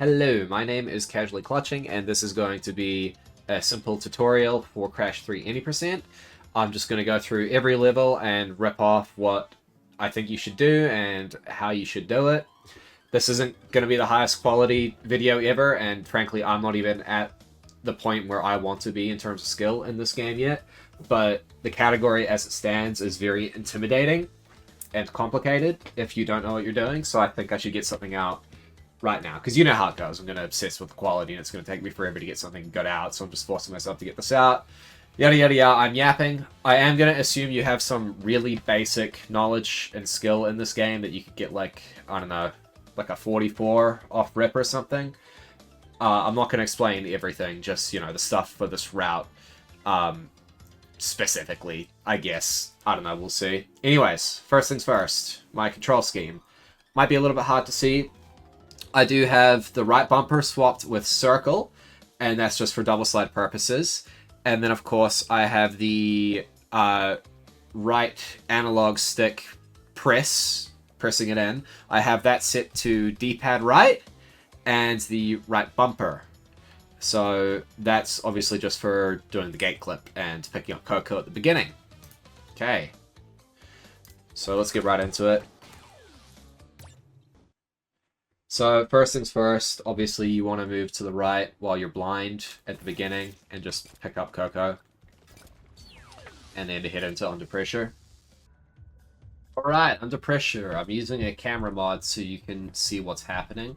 Hello, my name is Casually Clutching, and this is going to be a simple tutorial for Crash 3 Any Percent. I'm just going to go through every level and rip off what I think you should do and how you should do it. This isn't going to be the highest quality video ever, and frankly, I'm not even at the point where I want to be in terms of skill in this game yet, but the category as it stands is very intimidating and complicated if you don't know what you're doing, so I think I should get something out right now, because you know how it goes. I'm going to obsess with the quality, and it's going to take me forever to get something good out, so I'm just forcing myself to get this out. Yada yada yada, I'm yapping. I am going to assume you have some really basic knowledge and skill in this game that you could get, like, I don't know, like a 44 off rip or something. I'm not going to explain everything, just, you know, the stuff for this route. Specifically, I guess. I don't know, we'll see. Anyways, first things first, my control scheme. Might be a little bit hard to see. I do have the right bumper swapped with circle, and that's just for double slide purposes. And then, of course, I have the right analog stick pressing it in. I have that set to D-pad right, and the right bumper. So that's obviously just for doing the gate clip and picking up Coco at the beginning. Okay. So let's get right into it. So first things first, obviously you want to move to the right while you're blind at the beginning and just pick up Coco. And then to hit into Under Pressure. Alright, Under Pressure. I'm using a camera mod so you can see what's happening.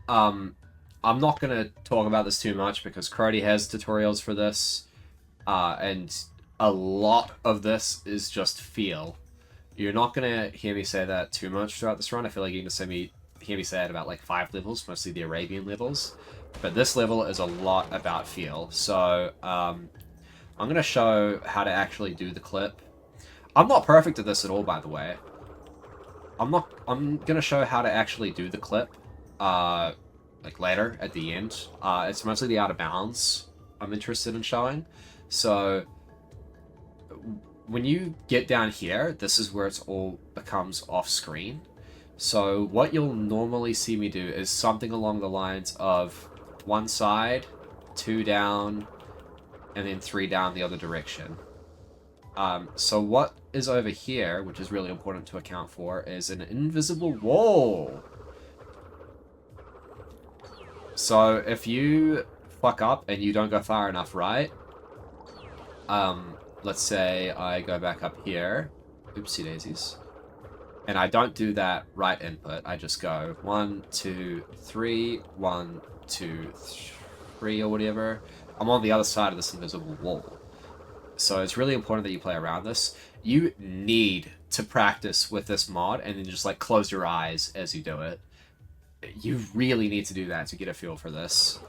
I'm not going to talk about this too much because Crody has tutorials for this. And a lot of this is just feel. You're not going to hear me say that too much throughout this run. I feel like you're going to hear me say it about like 5 levels, mostly the Arabian levels. But this level is a lot about feel. So I'm going to show how to actually do the clip. I'm not perfect at this at all, by the way. I'm going to show how to actually do the clip like later at the end. It's mostly the out of bounds I'm interested in showing. So when you get down here, this is where it all becomes off screen. So what you'll normally see me do is something along the lines of 1 side, 2 down, and then 3 down the other direction. So what is over here, which is really important to account for, is an invisible wall. So if you fuck up and you don't go far enough right, let's say I go back up here, oopsie daisies, and I don't do that right input. I just go 1, 2, 3, 1, 2, 3, or whatever. I'm on the other side of this invisible wall. So it's really important that you play around this. You need to practice with this mod and then just like close your eyes as you do it. You really need to do that to get a feel for this.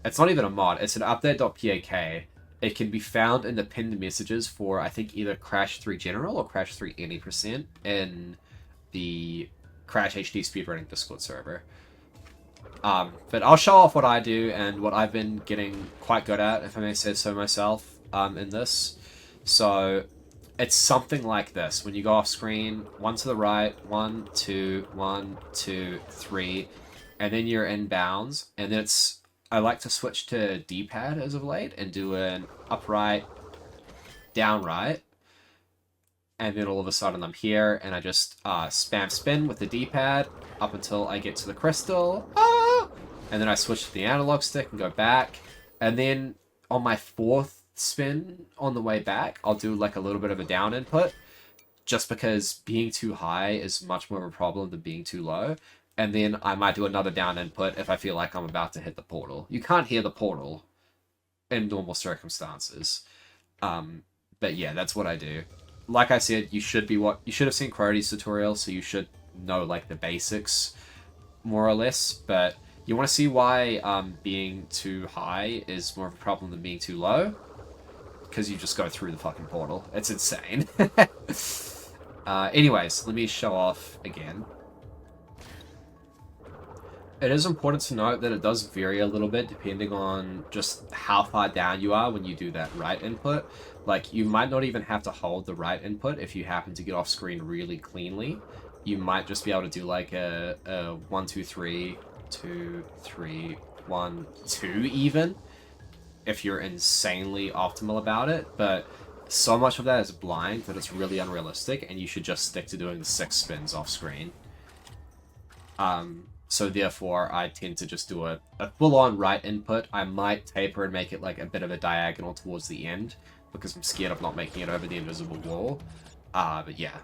It's not even a mod. It's an update.pak. It can be found in the pinned messages for, I think, either Crash 3 General or Crash 3 Any Percent in the Crash HD Speedrunning Discord server. But I'll show off what I do and what I've been getting quite good at, if I may say so myself, in this. So it's something like this. When you go off screen, 1 to the right, 1, 2, 1, 2, 3, and then you're in bounds, and then I like to switch to D-pad as of late and do an up right, down right, and then all of a sudden I'm here and I just spam spin with the D-pad up until I get to the crystal, and then I switch to the analog stick and go back, and then on my 4th spin on the way back, I'll do like a little bit of a down input, just because being too high is much more of a problem than being too low. And then I might do another down input if I feel like I'm about to hit the portal. You can't hear the portal in normal circumstances. But yeah, that's what I do. Like I said, you should have seen Crody's tutorial, so you should know like the basics more or less. But you want to see why being too high is more of a problem than being too low? Because you just go through the fucking portal. It's insane. Anyways, let me show off again. It is important to note that it does vary a little bit depending on just how far down you are when you do that right input. Like, you might not even have to hold the right input if you happen to get off screen really cleanly. You might just be able to do like a 1, 2, 3 2, 3, 1, 2 even, if you're insanely optimal about it, but so much of that is blind that it's really unrealistic, and you should just stick to doing the 6 spins off screen. So therefore, I tend to just do a full-on right input. I might taper and make it like a bit of a diagonal towards the end, because I'm scared of not making it over the invisible wall. But yeah.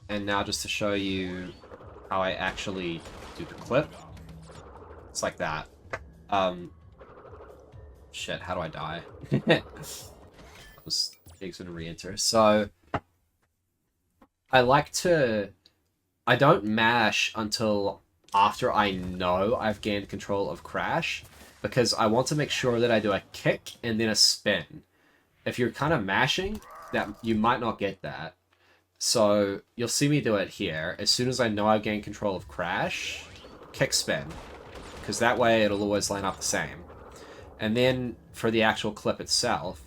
And now just to show you how I actually do the clip. It's like that. Shit, how do I die? That was exit and re-enter. So, I don't mash until after I know I've gained control of Crash, because I want to make sure that I do a kick and then a spin. If you're kind of mashing, that you might not get that. So you'll see me do it here. As soon as I know I've gained control of Crash, kick spin, because that way it'll always line up the same. And then for the actual clip itself,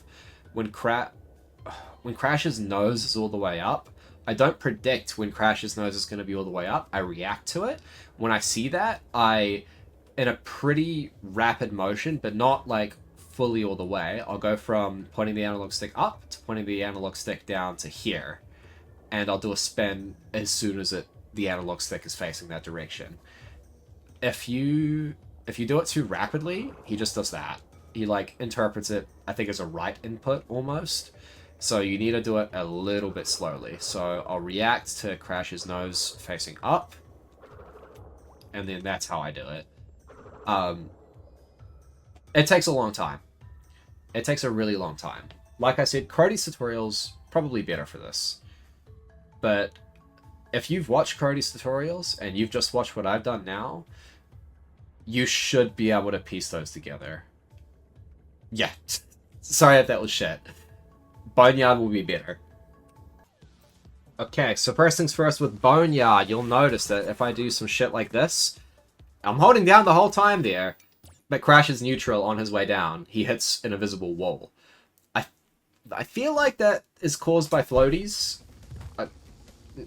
when Crash's nose is all the way up, I don't predict when Crash's nose is going to be all the way up. I react to it. When I see that, in a pretty rapid motion, but not like fully all the way, I'll go from pointing the analog stick up to pointing the analog stick down to here. And I'll do a spin as soon as the analog stick is facing that direction. If you do it too rapidly, he just does that. He like interprets it, I think, as a right input almost. So you need to do it a little bit slowly. So I'll react to Crash's nose facing up, and then that's how I do it. It takes a long time. It takes a really long time. Like I said, Cody's tutorial's probably better for this. But if you've watched Cody's tutorials and you've just watched what I've done now, you should be able to piece those together. Yeah. Sorry if that was shit. Boneyard will be better. Okay, so first things first with Boneyard, you'll notice that if I do some shit like this, I'm holding down the whole time there, but Crash is neutral on his way down. He hits an invisible wall. I feel like that is caused by floaties.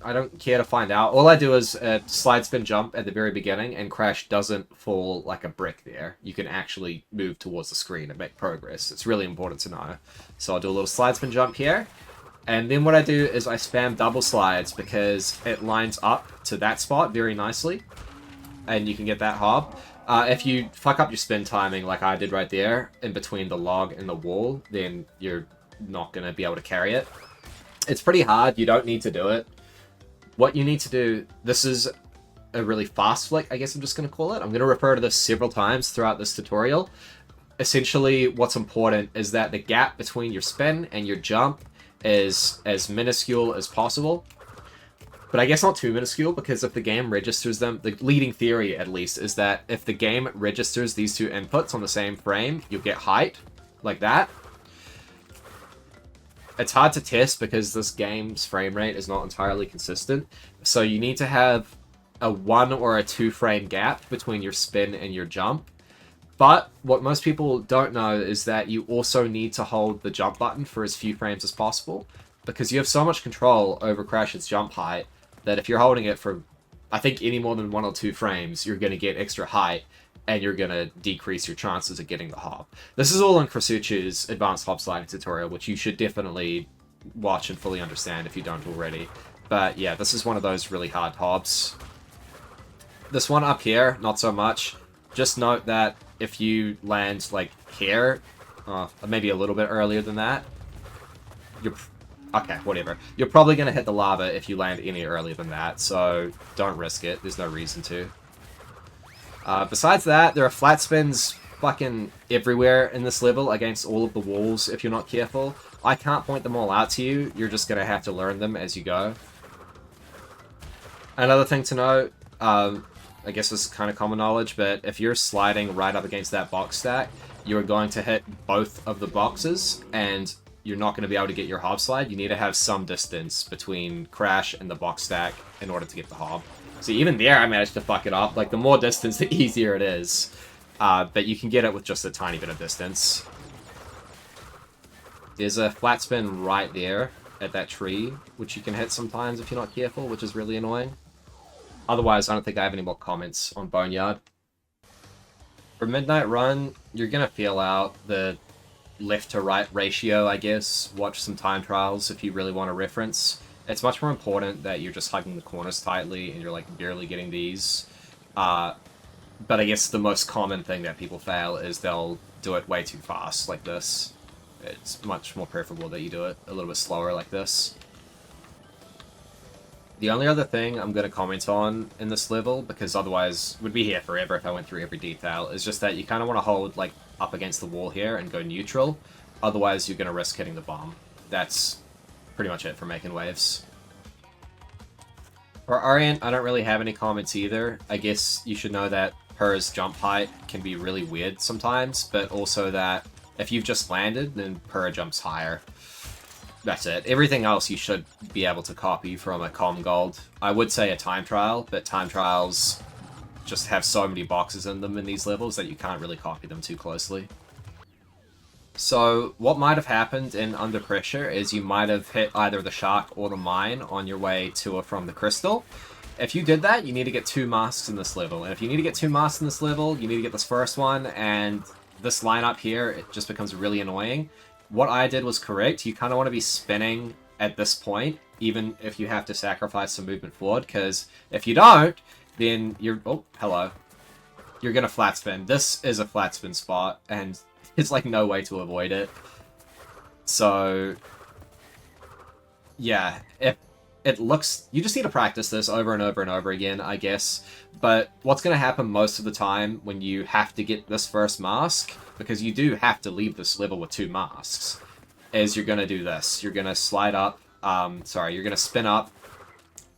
I don't care to find out. All I do is a slide spin jump at the very beginning, and Crash doesn't fall like a brick there. You can actually move towards the screen and make progress. It's really important to know. So I'll do a little slide spin jump here, and then what I do is I spam double slides because it lines up to that spot very nicely, and you can get that hob. If you fuck up your spin timing like I did right there, in between the log and the wall, then you're not going to be able to carry it. It's pretty hard. You don't need to do it. What you need to do, this is a really fast flick, I guess I'm just going to call it. I'm going to refer to this several times throughout this tutorial. Essentially, what's important is that the gap between your spin and your jump is as minuscule as possible. But I guess not too minuscule, because if the game registers them, the leading theory at least, is that if the game registers these two inputs on the same frame, you'll get height, like that. It's hard to test because this game's frame rate is not entirely consistent. So you need to have a 1 or a 2 frame gap between your spin and your jump. But what most people don't know is that you also need to hold the jump button for as few frames as possible, because you have so much control over Crash's jump height that if you're holding it for, I think, any more than 1 or 2 frames, you're going to get extra height, and you're going to decrease your chances of getting the hob. This is all in Krasuchu's advanced hob sliding tutorial, which you should definitely watch and fully understand if you don't already. But yeah, this is one of those really hard hobs. This one up here, not so much. Just note that if you land like here, maybe a little bit earlier than that, okay, whatever. You're probably going to hit the lava if you land any earlier than that, so don't risk it. There's no reason to. Besides that, there are flat spins fucking everywhere in this level against all of the walls if you're not careful. I can't point them all out to you. You're just going to have to learn them as you go. Another thing to note, I guess this is kind of common knowledge, but if you're sliding right up against that box stack, you're going to hit both of the boxes, and you're not going to be able to get your hob slide. You need to have some distance between Crash and the box stack in order to get the hob. So even there, I managed to fuck it up. Like, the more distance, the easier it is. But you can get it with just a tiny bit of distance. There's a flat spin right there at that tree, which you can hit sometimes if you're not careful, which is really annoying. Otherwise, I don't think I have any more comments on Boneyard. For Midnight Run, you're gonna feel out the left to right ratio, I guess. Watch some time trials if you really want a reference. It's much more important that you're just hugging the corners tightly and you're like barely getting these. But I guess the most common thing that people fail is they'll do it way too fast like this. It's much more preferable that you do it a little bit slower like this. The only other thing I'm going to comment on in this level, because otherwise we'd be here forever if I went through every detail, is just that you kind of want to hold like up against the wall here and go neutral. Otherwise you're going to risk hitting the bomb. That's pretty much it for making waves. For Orient, I don't really have any comments either. I guess you should know that Purr's jump height can be really weird sometimes, but also that if you've just landed, then Purr jumps higher. That's it. Everything else you should be able to copy from a Com Gold. I would say a time trial, but time trials just have so many boxes in them in these levels that you can't really copy them too closely. So what might have happened in Under Pressure is you might have hit either the shark or the mine on your way to or from the crystal. If you did that, you need to get 2 masks in this level. And if you need to get 2 masks in this level, you need to get this first one, and this lineup here, it just becomes really annoying. What I did was correct. You kind of want to be spinning at this point, even if you have to sacrifice some movement forward, because if you don't, then you're... Oh, hello. You're going to flat spin. This is a flat spin spot, and there's like no way to avoid it. So, yeah, if it looks... You just need to practice this over and over and over again, I guess. But what's going to happen most of the time when you have to get this first mask, because you do have to leave this level with 2 masks, is you're going to do this. You're going to slide up... you're going to spin up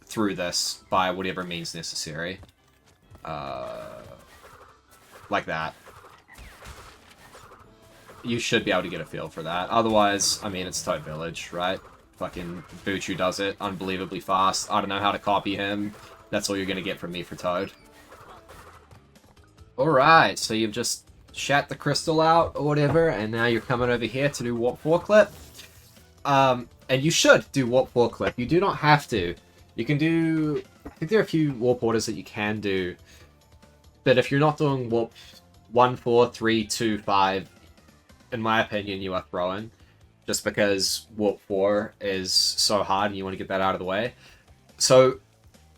through this by whatever means necessary. Like that. You should be able to get a feel for that. Otherwise, I mean, it's Toad Village, right? Fucking Buchu does it unbelievably fast. I don't know how to copy him. That's all you're going to get from me for Toad. Alright, so you've just shat the crystal out or whatever, and now you're coming over here to do Warp 4 Clip. And you should do Warp 4 Clip. You do not have to. You can do... I think there are a few Warp orders that you can do. But if you're not doing Warp 1, 4, 3, 2, 5, in my opinion, you are throwing. Just because Warp 4 is so hard and you want to get that out of the way. So,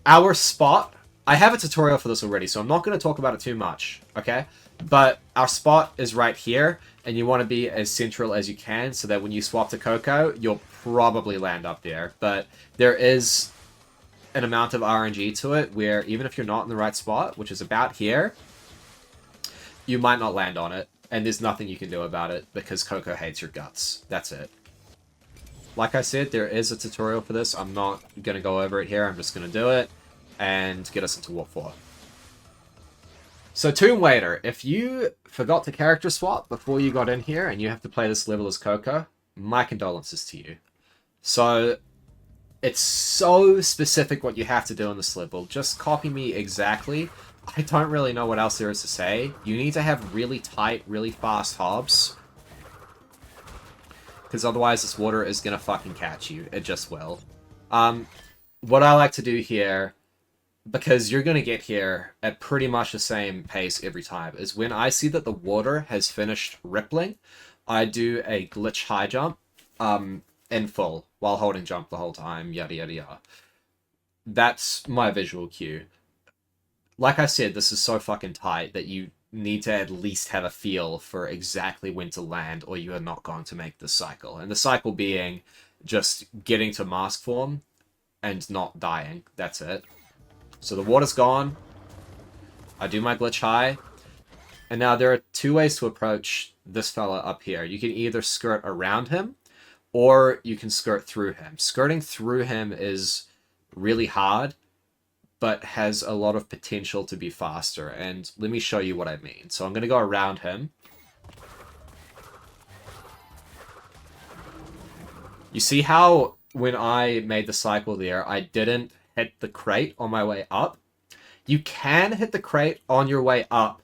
our spot... I have a tutorial for this already, so I'm not going to talk about it too much, okay? But our spot is right here, and you want to be as central as you can, so that when you swap to Coco, you'll probably land up there. But there is an amount of RNG to it, where even if you're not in the right spot, which is about here, you might not land on it. And there's nothing you can do about it, because Coco hates your guts. That's it. Like I said, there is a tutorial for this. I'm not going to go over it here. I'm just going to do it and get us into Warp 4. So, Tomb Waiter, if you forgot to character swap before you got in here and you have to play this level as Coco, my condolences to you. So, it's so specific what you have to do in this level. Just copy me exactly. I don't really know what else there is to say. You need to have really tight, really fast hobs. Because otherwise this water is going to fucking catch you. It just will. What I like to do here, because you're going to get here at pretty much the same pace every time, is when I see that the water has finished rippling, I do a glitch high jump in full, while holding jump the whole time, yada yada yada. That's my visual cue. Like I said, this is so fucking tight that you need to at least have a feel for exactly when to land, or you are not going to make this cycle. And the cycle being just getting to mask form and not dying. That's it. So the water's gone. I do my glitch high. And now there are 2 ways to approach this fella up here. You can either skirt around him, or you can skirt through him. Skirting through him is really hard, but has a lot of potential to be faster. And let me show you what I mean. So I'm going to go around him. You see how when I made the cycle there, I didn't hit the crate on my way up? You can hit the crate on your way up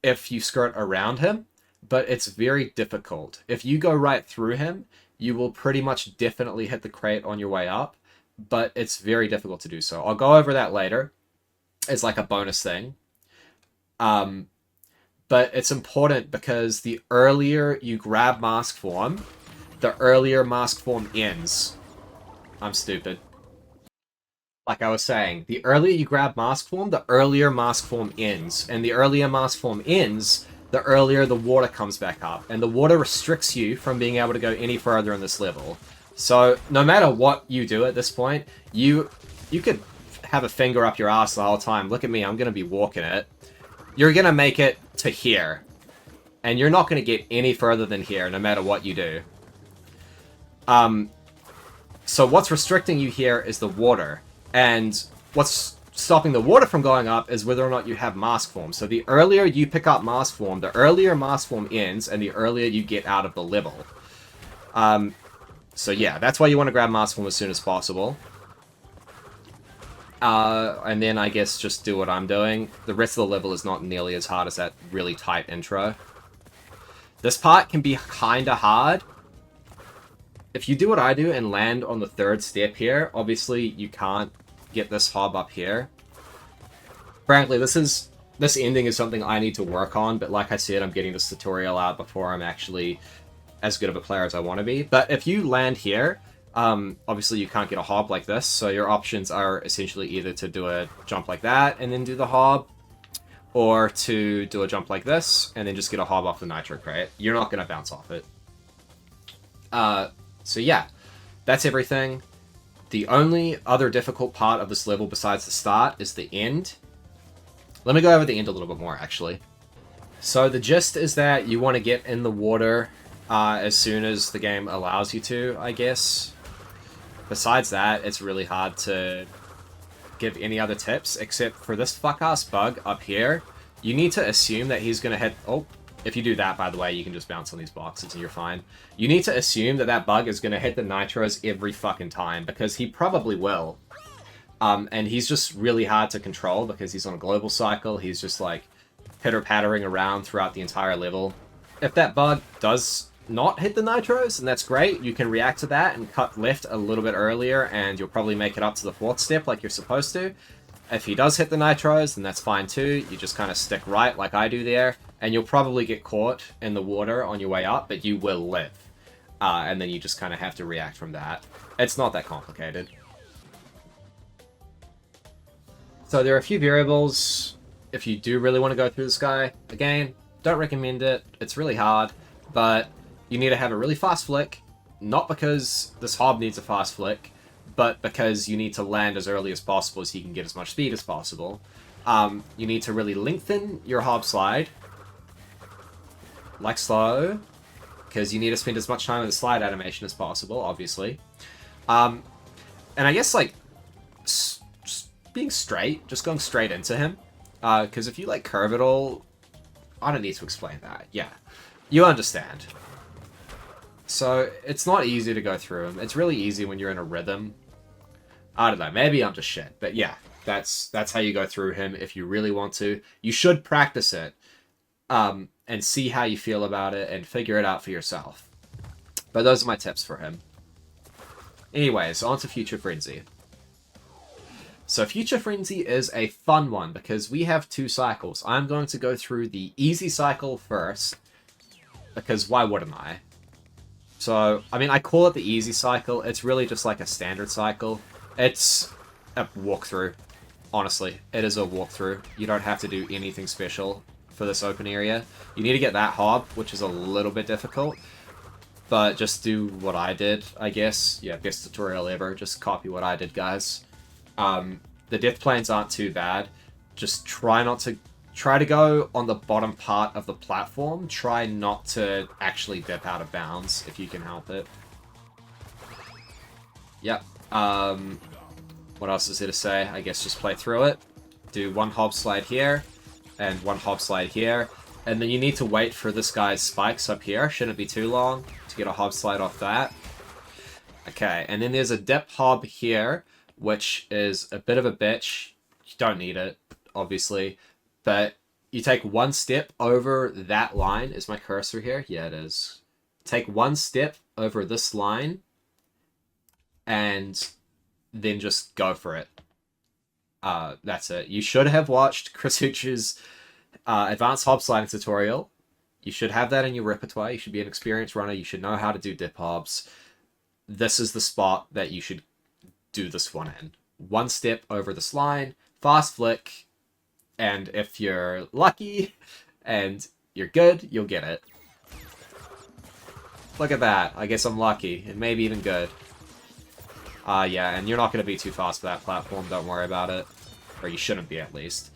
if you skirt around him, but it's very difficult. If you go right through him, you will pretty much definitely hit the crate on your way up, but it's very difficult to do so. I'll go over that later. as like a bonus thing. But it's important because the earlier you grab mask form, the earlier mask form ends. I'm stupid. Like I was saying, the earlier you grab mask form, the earlier mask form ends. And the earlier mask form ends, the earlier the water comes back up. And the water restricts you from being able to go any further in this level. So no matter what you do at this point, you could have a finger up your ass the whole time. Look at me, I'm going to be walking it. You're going to make it to here. And you're not going to get any further than here, no matter what you do. So what's restricting you here is the water. And what's stopping the water from going up is whether or not you have mask form. So the earlier you pick up mask form, the earlier mask form ends, and the earlier you get out of the level. So yeah, that's why you want to grab mask form as soon as possible. And then I guess just do what I'm doing. The rest of the level is not nearly as hard as that really tight intro. This part can be kinda hard. If you do what I do and land on the third step here, obviously you can't get this hob up here. Frankly, this ending is something I need to work on, but like I said, I'm getting this tutorial out before I'm actually as good of a player as I want to be. But if you land here, obviously you can't get a hob like this, so your options are essentially either to do a jump like that and then do the hob, or to do a jump like this and then just get a hob off the nitro crate. You're not going to bounce off it. So yeah, that's everything. The only other difficult part of this level besides the start is the end. Let me go over the end a little bit more, actually. So the gist is that you want to get in the water as soon as the game allows you to, I guess. Besides that, it's really hard to give any other tips, except for this fuck-ass bug up here. You need to assume that he's going to hit... Oh, if you do that, by the way, you can just bounce on these boxes and you're fine. You need to assume that that bug is going to hit the nitros every fucking time, because he probably will. And he's just really hard to control because he's on a global cycle. He's just like pitter-pattering around throughout the entire level. If that bug does not hit the nitros, and that's great, you can react to that and cut left a little bit earlier, and you'll probably make it up to the fourth step like you're supposed to. If he does hit the nitros, then that's fine too. You just kind of stick right like I do there, and you'll probably get caught in the water on your way up, but you will live. And then you just kind of have to react from that. It's not that complicated. So there are a few variables if you do really want to go through this guy. Again, don't recommend it. It's really hard, but you need to have a really fast flick, not because this hob needs a fast flick, but because you need to land as early as possible so you can get as much speed as possible. You need to really lengthen your hobslide, like so, because you need to spend as much time in the slide animation as possible, obviously. And I guess, like, just being straight, just going straight into him, because if you, like, curve it all, I don't need to explain that. Yeah, you understand. So, it's not easy to go through him. It's really easy when you're in a rhythm. I don't know, maybe I'm just shit, but yeah, that's how you go through him if you really want to. You should practice it, and see how you feel about it, and figure it out for yourself. But those are my tips for him. Anyways, on to Future Frenzy. So Future Frenzy is a fun one, because we have 2 cycles. I'm going to go through the easy cycle first, because why wouldn't I? So, I mean, I call it the easy cycle. It's really just like a standard cycle. It's a walkthrough. Honestly, it is a walkthrough. You don't have to do anything special for this open area. You need to get that hob, which is a little bit difficult. But just do what I did, I guess. Yeah, best tutorial ever. Just copy what I did, guys. The death planes aren't too bad. Just try to go on the bottom part of the platform. Try not to actually dip out of bounds if you can help it. Yep. What else is there to say? I guess just play through it. Do 1 hobslide here, and 1 hobslide here. And then you need to wait for this guy's spikes up here. Shouldn't be too long to get a hobslide off that. Okay, and then there's a dip hob here, which is a bit of a bitch. You don't need it, obviously. But you take 1 step over that line. Is my cursor here? Yeah, it is. Take 1 step over this line, and then just go for it. That's it. You should have watched Chris Hooch's advanced hobsliding tutorial. You should have that in your repertoire. You should be an experienced runner. You should know how to do dip hobs. This is the spot that you should do this one in. One step over this line, fast flick, and if you're lucky and you're good, you'll get it. Look at that. I guess I'm lucky, and maybe even good. Yeah, and you're not going to be too fast for that platform, don't worry about it. Or you shouldn't be, at least.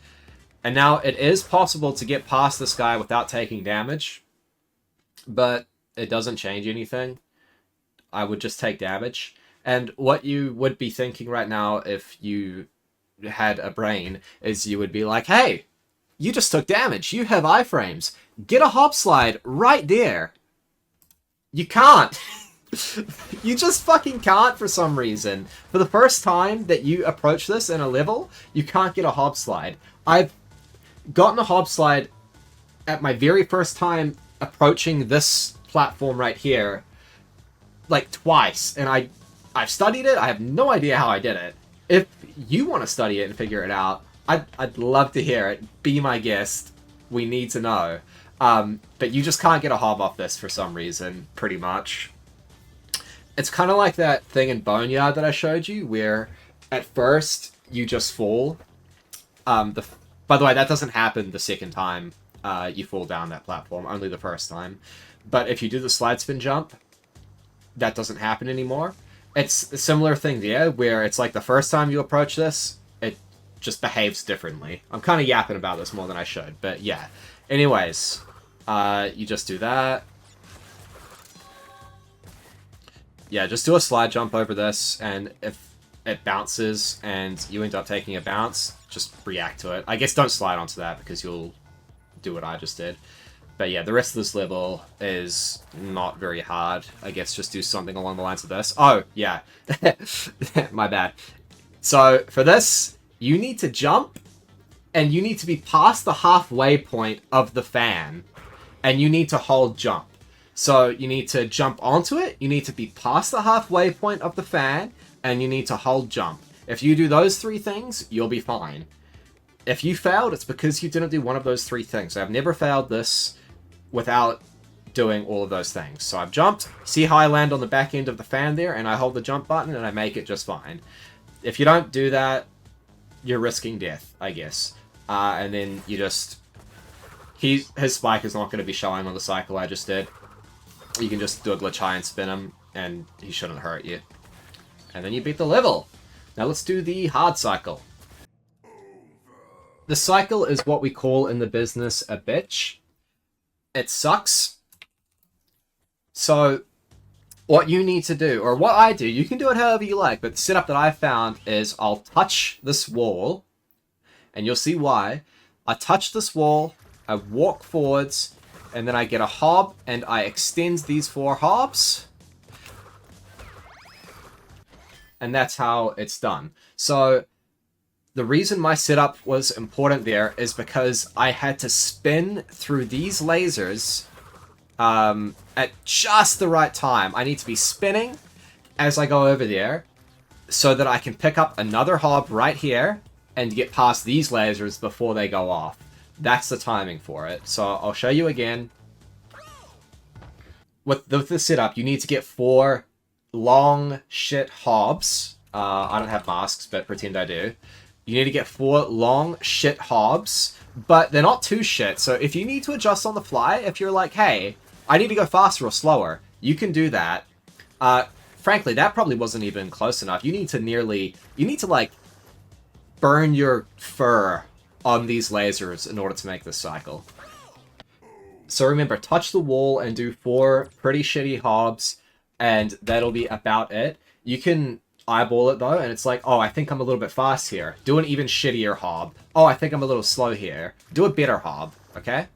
And now, it is possible to get past this guy without taking damage, but it doesn't change anything. I would just take damage. And what you would be thinking right now if you had a brain is you would be like, hey, you just took damage. You have iframes. Get a hobslide right there. You can't. You just fucking can't for some reason. For the first time that you approach this in a level, you can't get a hobslide. I've gotten a hobslide at my very first time approaching this platform right here, like twice, and I've studied it. I have no idea how I did it. If you want to study it and figure it out, I'd love to hear it. Be my guest. We need to know. But you just can't get a hob off this for some reason, pretty much. It's kind of like that thing in Boneyard that I showed you, where at first you just fall. By the way, that doesn't happen the second time you fall down that platform, only the first time. But if you do the slide spin jump, that doesn't happen anymore. It's a similar thing there, where it's like the first time you approach this, it just behaves differently. I'm kind of yapping about this more than I should, but yeah. Anyways, you just do that. Yeah, just do a slide jump over this, and if it bounces and you end up taking a bounce, just react to it. I guess don't slide onto that because you'll do what I just did. But yeah, the rest of this level is not very hard. I guess just do something along the lines of this. Oh, yeah. My bad. So, for this, you need to jump, and you need to be past the halfway point of the fan, and you need to hold jump. So, you need to jump onto it, you need to be past the halfway point of the fan, and you need to hold jump. If you do those three things, you'll be fine. If you failed, it's because you didn't do one of those three things. I've never failed this without doing all of those things. So I've jumped, see how I land on the back end of the fan there, and I hold the jump button, and I make it just fine. If you don't do that, you're risking death, I guess. And then you just... His spike is not going to be showing on the cycle I just did. You can just do a glitch high and spin him, and he shouldn't hurt you. And then you beat the level. Now let's do the hard cycle. The cycle is what we call in the business a bitch. It sucks. So, what you need to do, or what I do, you can do it however you like, but the setup that I found is I'll touch this wall, and you'll see why. I touch this wall, I walk forwards, and then I get a hob, and I extend these 4 hobs. And that's how it's done. So, the reason my setup was important there is because I had to spin through these lasers at just the right time. I need to be spinning as I go over there so that I can pick up another hob right here and get past these lasers before they go off. That's the timing for it. So I'll show you again. With the setup, you need to get 4 long shit hobs. I don't have masks, but pretend I do. You need to get 4 long shit hobs, but they're not too shit. So if you need to adjust on the fly, if you're like, hey, I need to go faster or slower, you can do that. Frankly, that probably wasn't even close enough. You need to like burn your fur on these lasers in order to make this cycle. So remember, touch the wall and do 4 pretty shitty hobs, and that'll be about it. You can eyeball it though, and it's like, oh, I think I'm a little bit fast here. Do an even shittier hob. Oh, I think I'm a little slow here. Do a better hob, okay?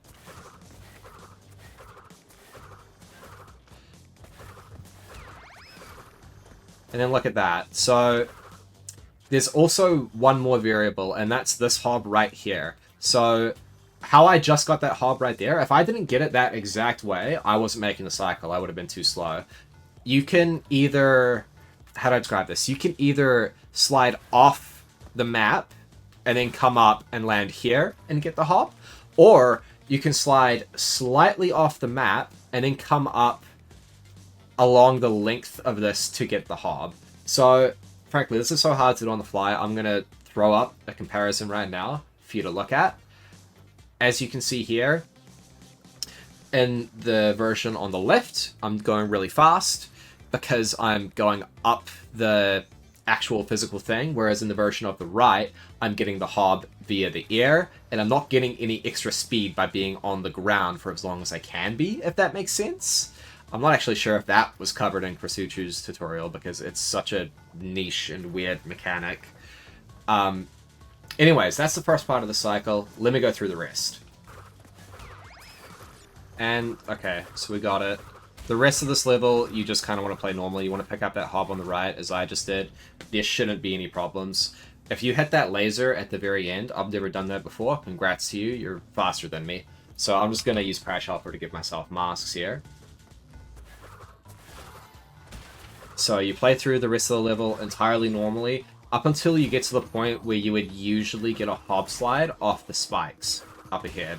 And then look at that. So, there's also one more variable, and that's this hob right here. So, how I just got that hob right there, if I didn't get it that exact way, I wasn't making the cycle. I would have been too slow. You can either... How do I describe this? You can either slide off the map and then come up and land here and get the hob. Or you can slide slightly off the map and then come up along the length of this to get the hob. So, frankly, this is so hard to do on the fly. I'm going to throw up a comparison right now for you to look at. As you can see here, in the version on the left, I'm going really fast because I'm going up the actual physical thing, whereas in the version of the right, I'm getting the hob via the air, and I'm not getting any extra speed by being on the ground for as long as I can be, if that makes sense. I'm not actually sure if that was covered in Krasuchu's tutorial, because it's such a niche and weird mechanic. Anyways, that's the first part of the cycle. Let me go through the rest. And, okay, so we got it. The rest of this level, you just kind of want to play normally. You want to pick up that hob on the right, as I just did. There shouldn't be any problems. If you hit that laser at the very end, I've never done that before. Congrats to you, you're faster than me. So I'm just going to use Crash Hopper to give myself masks here. So you play through the rest of the level entirely normally, up until you get to the point where you would usually get a hobslide off the spikes up ahead.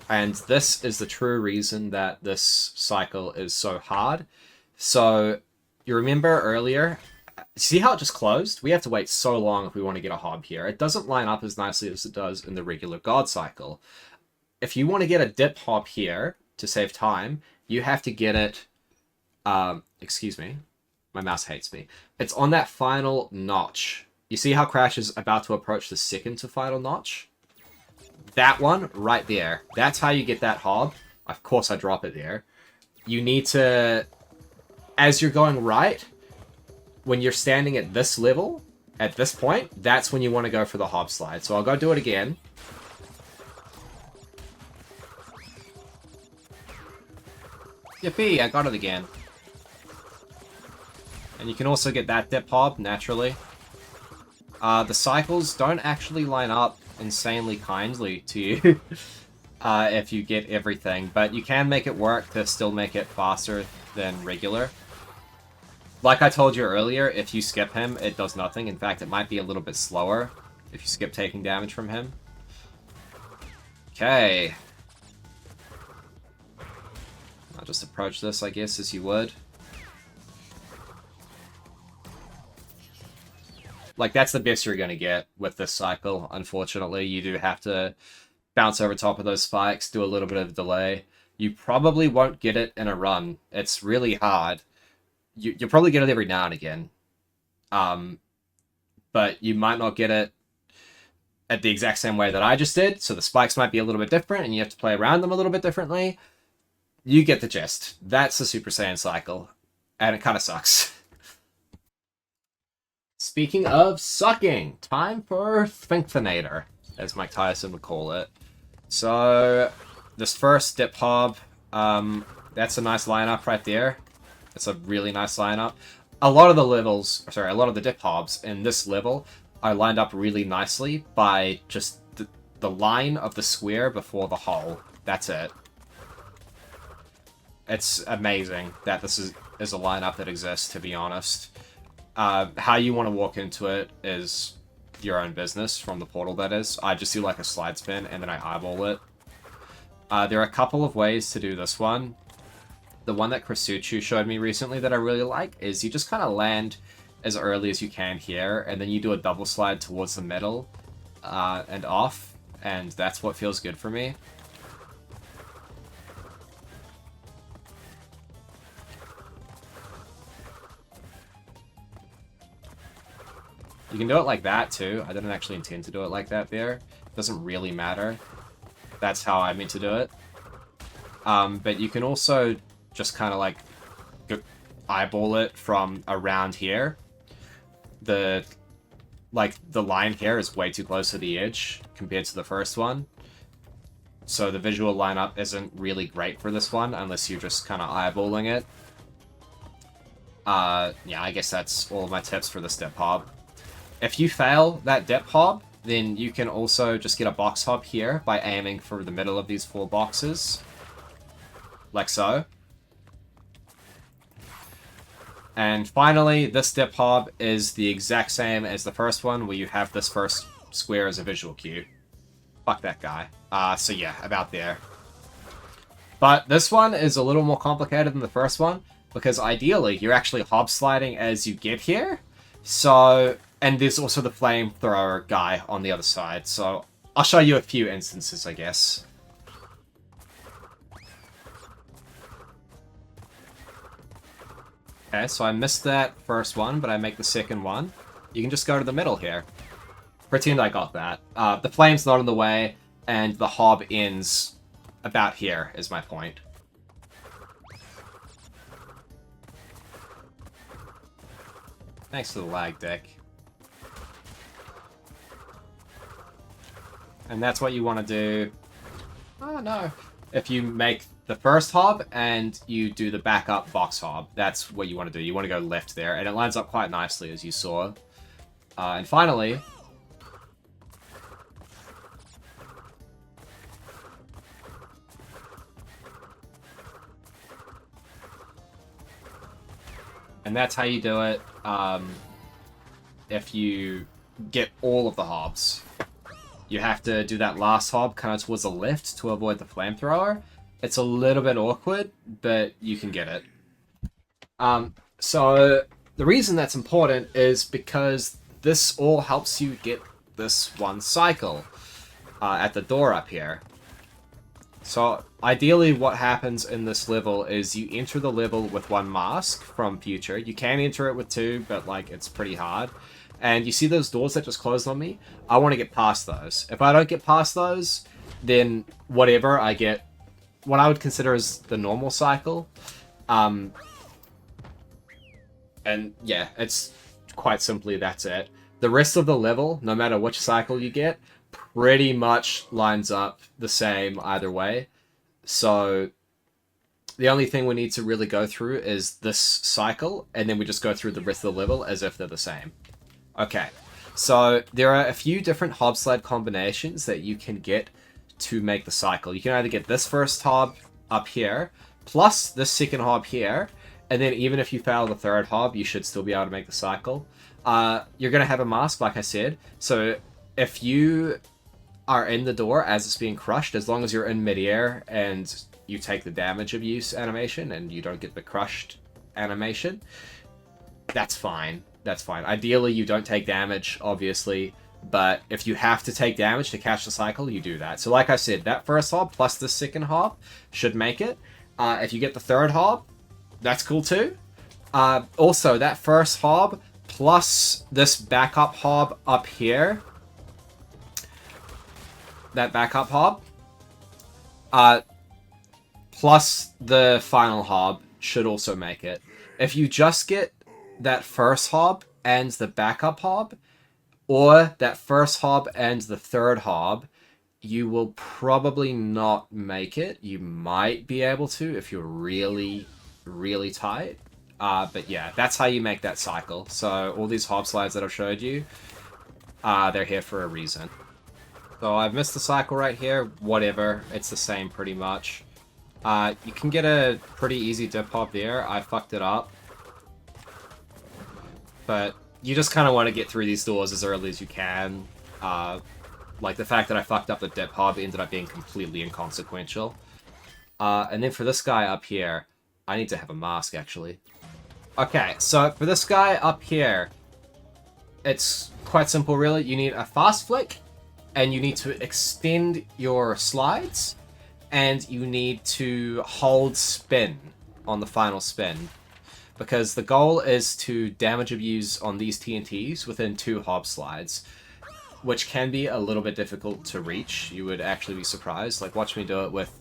And this is the true reason that this cycle is so hard. So, you remember earlier, see how it just closed? We have to wait so long if we want to get a hob here. It doesn't line up as nicely as it does in the regular God cycle. If you want to get a dip hob here, to save time, you have to get it, excuse me, my mouse hates me. It's on that final notch. You see how Crash is about to approach the second to final notch? That one, right there. That's how you get that hob. Of course I drop it there. You need to, as you're going right, when you're standing at this level, at this point, that's when you want to go for the hob slide. So I'll go do it again. Yippee, I got it again. And you can also get that dip hob, naturally. The cycles don't actually line up insanely kindly to you if you get everything, but you can make it work to still make it faster than regular. Like I told you earlier, if you skip him, it does nothing. In fact, it might be a little bit slower if you skip taking damage from him. Okay. I'll just approach this, I guess, as you would. Like, that's the best you're going to get with this cycle, unfortunately. You do have to bounce over top of those spikes, do a little bit of delay. You probably won't get it in a run. It's really hard. You'll probably get it every now and again. But you might not get it at the exact same way that I just did, so the spikes might be a little bit different, and you have to play around them a little bit differently. You get the gist. That's the Super Saiyan cycle, and it kind of sucks. Speaking of sucking, time for Thinkfinator, as Mike Tyson would call it. So, this first dip hob, that's a nice lineup right there. It's a really nice lineup. A lot of the levels, sorry, a lot of the dip hobs in this level are lined up really nicely by just the line of the square before the hole. That's it. It's amazing that this is a lineup that exists, to be honest. How you want to walk into it is your own business, from the portal, that is. I just do like a slide spin, and then I eyeball it. There are a couple of ways to do this one. The one that Krasuchu showed me recently that I really like is you just kind of land as early as you can here, and then you do a double slide towards the middle and off, and that's what feels good for me. You can do it like that, too. I didn't actually intend to do it like that there. It doesn't really matter. That's how I meant to do it. But you can also just kind of, like, eyeball it from around here. The line here is way too close to the edge compared to the first one. So the visual lineup isn't really great for this one, unless you're just kind of eyeballing it. Yeah, I guess that's all of my tips for this dip hob. If you fail that dip hob, then you can also just get a box hob here by aiming for the middle of these 4 boxes. Like so. And finally, this dip hob is the exact same as the first one, where you have this first square as a visual cue. Fuck that guy. So yeah, about there. But this one is a little more complicated than the first one, because ideally, you're actually hob sliding as you get here. So, and there's also the flamethrower guy on the other side, so I'll show you a few instances, I guess. Okay, so I missed that first one, but I make the second one. You can just go to the middle here. Pretend I got that. The flame's not in the way, and the hob ends about here, is my point. Thanks for the lag, Dick. And that's what you want to do. Oh, no. If you make the first hob and you do the backup box hob, that's what you want to do. You want to go left there, and it lines up quite nicely, as you saw. And finally... And that's how you do it if you get all of the hobs. You have to do that last hob kind of towards the left to avoid the flamethrower. It's a little bit awkward, but you can get it. So the reason that's important is because this all helps you get this one cycle at the door up here. So ideally what happens in this level is you enter the level with one mask from Future. You can enter it with two, but like it's pretty hard. And you see those doors that just closed on me? I want to get past those. If I don't get past those, then whatever, I get what I would consider as the normal cycle. And yeah, it's quite simply that's it. The rest of the level, no matter which cycle you get, pretty much lines up the same either way. So the only thing we need to really go through is this cycle, and then we just go through the rest of the level as if they're the same. Okay, so there are a few different hobslide combinations that you can get to make the cycle. You can either get this first hob up here, plus this second hob here, and then even if you fail the third hob, you should still be able to make the cycle. You're going to have a mask, like I said, so if you are in the door as it's being crushed, as long as you're in midair and you take the damage abuse animation and you don't get the crushed animation, that's fine. That's fine. Ideally, you don't take damage, obviously, but if you have to take damage to catch the cycle, you do that. So like I said, that first hob plus the second hob should make it. If you get the third hob, that's cool too. Also, that first hob plus this backup hob up here, that backup hob, plus the final hob should also make it. If you just get that first hob and the backup hob, or that first hob and the third hob, you will probably not make it. You might be able to if you're really, really tight. But yeah, that's how you make that cycle. So all these hob slides that I've showed you, they're here for a reason. So I've missed the cycle right here. Whatever, it's the same pretty much. You can get a pretty easy dip hop there. I fucked it up. But you just kind of want to get through these doors as early as you can. Like the fact that I fucked up the dip hop ended up being completely inconsequential. And then for this guy up here, I need to have a mask actually. Okay, so for this guy up here, it's quite simple really. You need a fast flick, and you need to extend your slides, and you need to hold spin on the final spin. Because the goal is to damage abuse on these TNTs within 2 hob slides, which can be a little bit difficult to reach. You would actually be surprised. Like, watch me do it with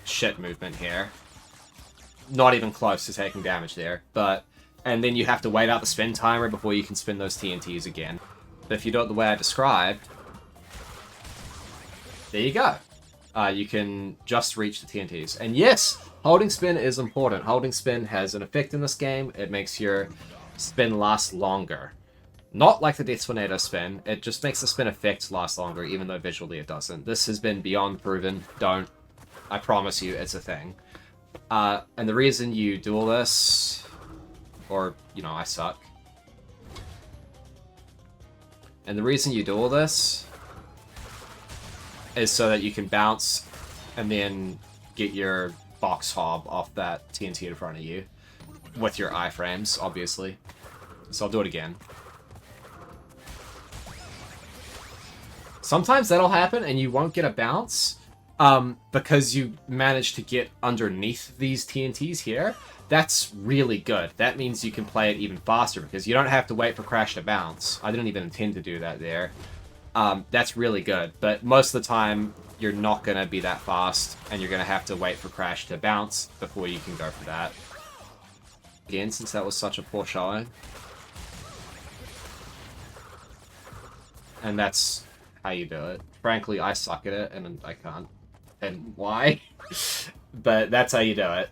shit movement here. Not even close to taking damage there. And then you have to wait out the spin timer before you can spin those TNTs again. But if you do it the way I described, there you go. You can just reach the TNTs. And yes, holding spin is important. Holding spin has an effect in this game. It makes your spin last longer. Not like the Death Tornado spin. It just makes the spin effect last longer, even though visually it doesn't. This has been beyond proven. Don't. I promise you, it's a thing. And the reason you do all this... Or, you know, I suck. And the reason you do all this is so that you can bounce and then get your box hob off that TNT in front of you. With your iframes, obviously. So I'll do it again. Sometimes that'll happen and you won't get a bounce because you managed to get underneath these TNTs here. That's really good. That means you can play it even faster because you don't have to wait for Crash to bounce. I didn't even intend to do that there. That's really good, but most of the time you're not going to be that fast and you're going to have to wait for Crash to bounce before you can go for that. Again, since that was such a poor showing. And that's how you do it. Frankly, I suck at it, and I can't. And why? But that's how you do it.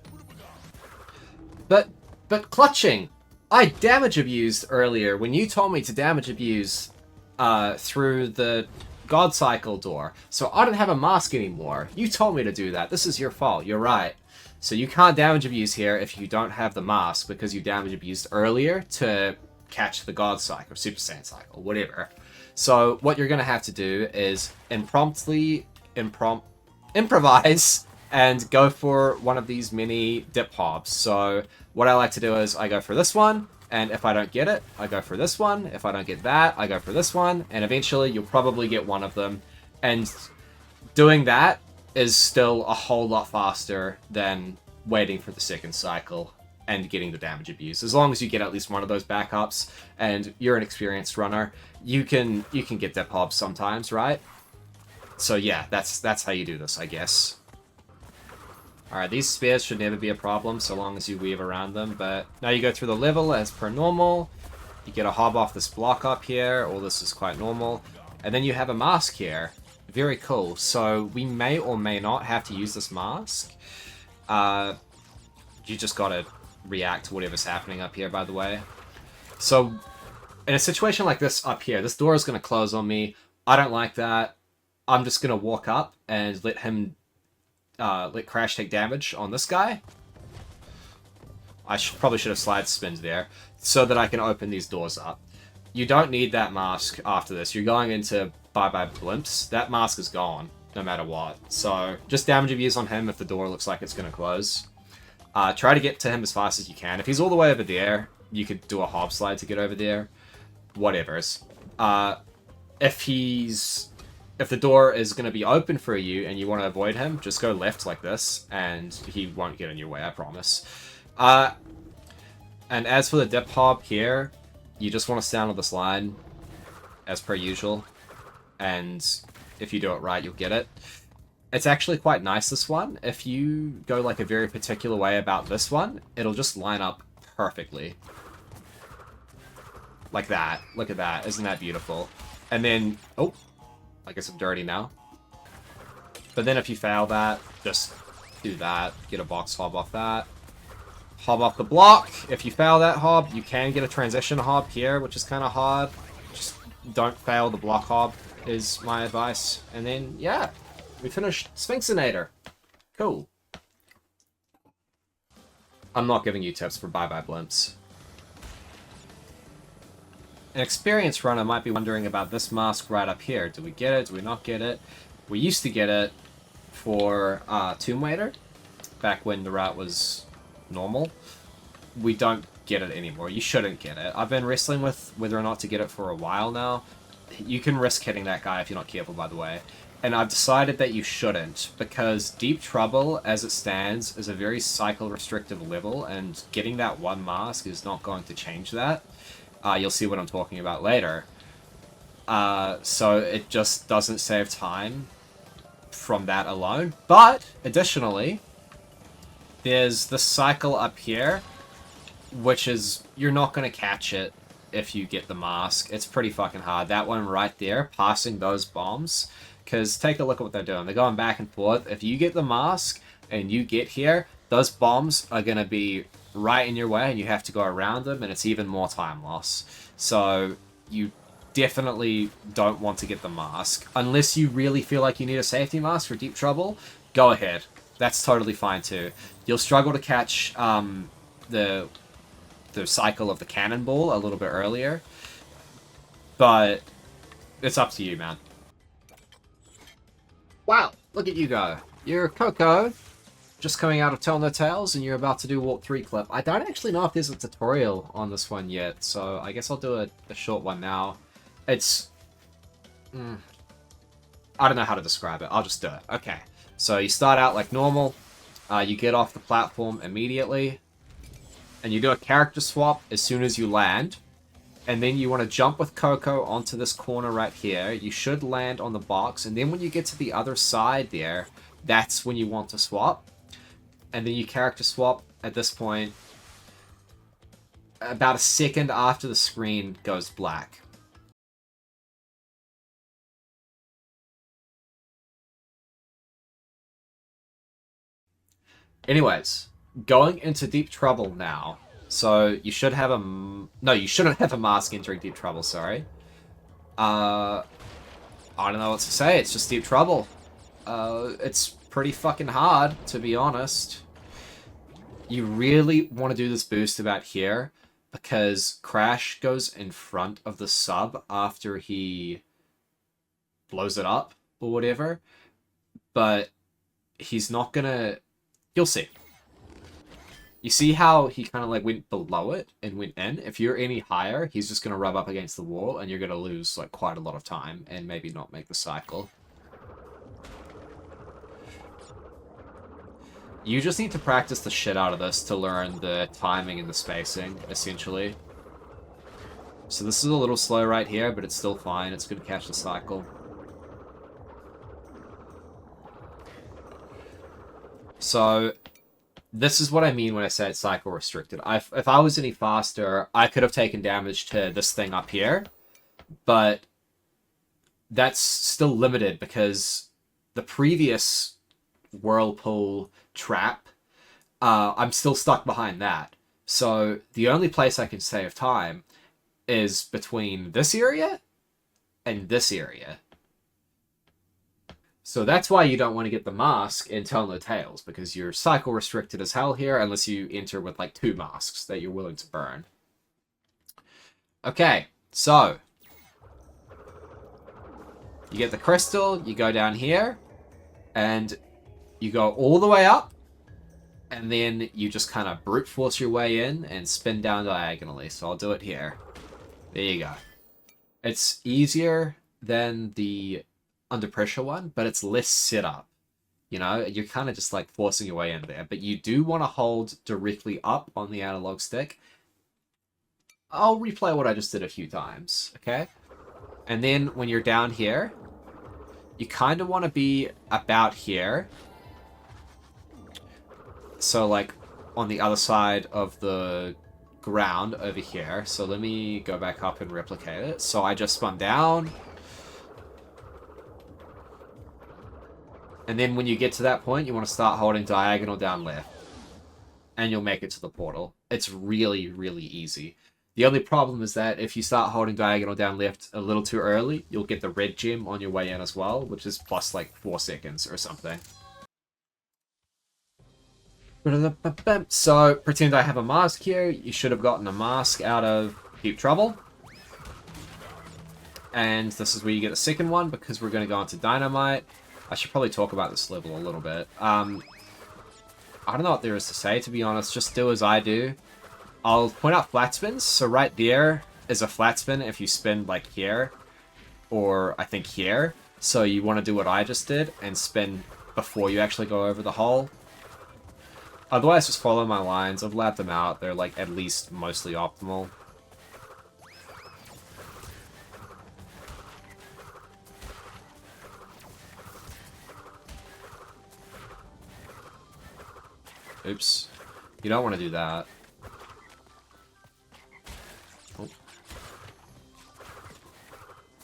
But clutching! I damage abused earlier when you told me to damage abuse through the God Cycle door. So I don't have a mask anymore. You told me to do that. This is your fault. You're right. So you can't damage abuse here if you don't have the mask because you damage abused earlier to catch the God Cycle, or Super Saiyan Cycle, whatever. So what you're going to have to do is improvise and go for one of these mini dip hobs. So what I like to do is I go for this one, and if I don't get it, I go for this one. If I don't get that, I go for this one, and eventually you'll probably get one of them. And doing that is still a whole lot faster than waiting for the second cycle and getting the damage abuse. As long as you get at least one of those backups and you're an experienced runner, you can get dip hobs sometimes, right? So yeah, that's how you do this, I guess. Alright, these spears should never be a problem so long as you weave around them, but now you go through the level as per normal. You get a hob off this block up here, all this is quite normal. And then you have a mask here. Very cool. So we may or may not have to use this mask. You just gotta react to whatever's happening up here, by the way. So in a situation like this up here, this door is going to close on me. I don't like that. I'm just going to walk up and let him let Crash take damage on this guy. I probably should have slide spinned there so that I can open these doors up. You don't need that mask after this. You're going into bye-bye blimps. That mask is gone no matter what. So just damage abuse on him if the door looks like it's going to close. Try to get to him as fast as you can. If he's all the way over there, you could do a hobslide to get over there. Whatever's. If the door is going to be open for you and you want to avoid him, just go left like this, and he won't get in your way, I promise. And as for the dip hob here, you just want to stand on this line, as per usual. And if you do it right, you'll get it. It's actually quite nice, this one. If you go like a very particular way about this one, it'll just line up perfectly. Like that. Look at that. Isn't that beautiful? And then... oh, I guess I'm dirty now. But then if you fail that, just do that. Get a box hob off that. Hob off the block. If you fail that hob, you can get a transition hob here, which is kind of hard. Just don't fail the block hob, is my advice. And then, yeah. We finished Sphinxinator. Cool. I'm not giving you tips for bye-bye blimps. An experienced runner might be wondering about this mask right up here. Do we get it? Do we not get it? We used to get it for Tomb Raider, back when the route was normal. We don't get it anymore. You shouldn't get it. I've been wrestling with whether or not to get it for a while now. You can risk hitting that guy if you're not careful, by the way. And I've decided that you shouldn't, because Deep Trouble, as it stands, is a very cycle-restrictive level, and getting that one mask is not going to change that. You'll see what I'm talking about later. So it just doesn't save time from that alone. But, additionally, there's the cycle up here, which is, you're not going to catch it if you get the mask. It's pretty fucking hard. That one right there, passing those bombs... because take a look at what they're doing. They're going back and forth. If you get the mask and you get here, those bombs are going to be right in your way and you have to go around them, and it's even more time loss. So you definitely don't want to get the mask. Unless you really feel like you need a safety mask for Deep Trouble, go ahead. That's totally fine too. You'll struggle to catch the the cycle of the cannonball a little bit earlier. But it's up to you, man. Wow, look at you go. You're Coco, just coming out of Tell No Tales, and you're about to do Walk 3 clip. I don't actually know if there's a tutorial on this one yet, so I guess I'll do a short one now. It's... I don't know how to describe it. I'll just do it. Okay, so you start out like normal. You get off the platform immediately, and you do a character swap as soon as you land. And then you want to jump with Coco onto this corner right here. You should land on the box. And then when you get to the other side there, that's when you want to swap. And then you character swap at this point about a second after the screen goes black. Anyways, going into Deep Trouble now. So, you should have a... No, you shouldn't have a mask entering Deep Trouble, sorry. I don't know what to say, it's just Deep Trouble. It's pretty fucking hard, to be honest. You really want to do this boost about here, because Crash goes in front of the sub after he blows it up, or whatever. But he's not gonna... You'll see. You see how he kind of like went below it and went in? If you're any higher, he's just going to rub up against the wall and you're going to lose like quite a lot of time and maybe not make the cycle. You just need to practice the shit out of this to learn the timing and the spacing, essentially. So this is a little slow right here, but it's still fine. It's going to catch the cycle. So... this is what I mean when I say it's cycle restricted. If I was any faster, I could have taken damage to this thing up here, but that's still limited because the previous whirlpool trap, I'm still stuck behind that. So the only place I can save time is between this area and this area. So that's why you don't want to get the mask in Tell No Tales, because you're cycle restricted as hell here unless you enter with like 2 masks that you're willing to burn. Okay, so you get the crystal, you go down here, and you go all the way up, and then you just kind of brute force your way in and spin down diagonally. So I'll do it here. There you go. It's easier than the under pressure one, but it's less setup. You know, you're kind of just like forcing your way in there, but you do want to hold directly up on the analog stick. I'll replay what I just did a few times, okay? And then when you're down here, you kind of want to be about here. So like on the other side of the ground over here. So let me go back up and replicate it. So I just spun down. And then when you get to that point, you want to start holding diagonal down left. And you'll make it to the portal. It's really, really easy. The only problem is that if you start holding diagonal down left a little too early, you'll get the red gem on your way in as well, which is plus like 4 seconds or something. So, pretend I have a mask here. You should have gotten a mask out of Deep Trouble. And this is where you get the second one, because we're going to go into Dynamite. I should probably talk about this level a little bit. I don't know what there is to say, to be honest. Just do as I do. I'll point out flat spins. So right there is a flat spin if you spin like here, or I think here. So you want to do what I just did and spin before you actually go over the hole. Otherwise, just follow my lines. I've lapped them out. They're like at least mostly optimal. Oops. You don't want to do that. Oh.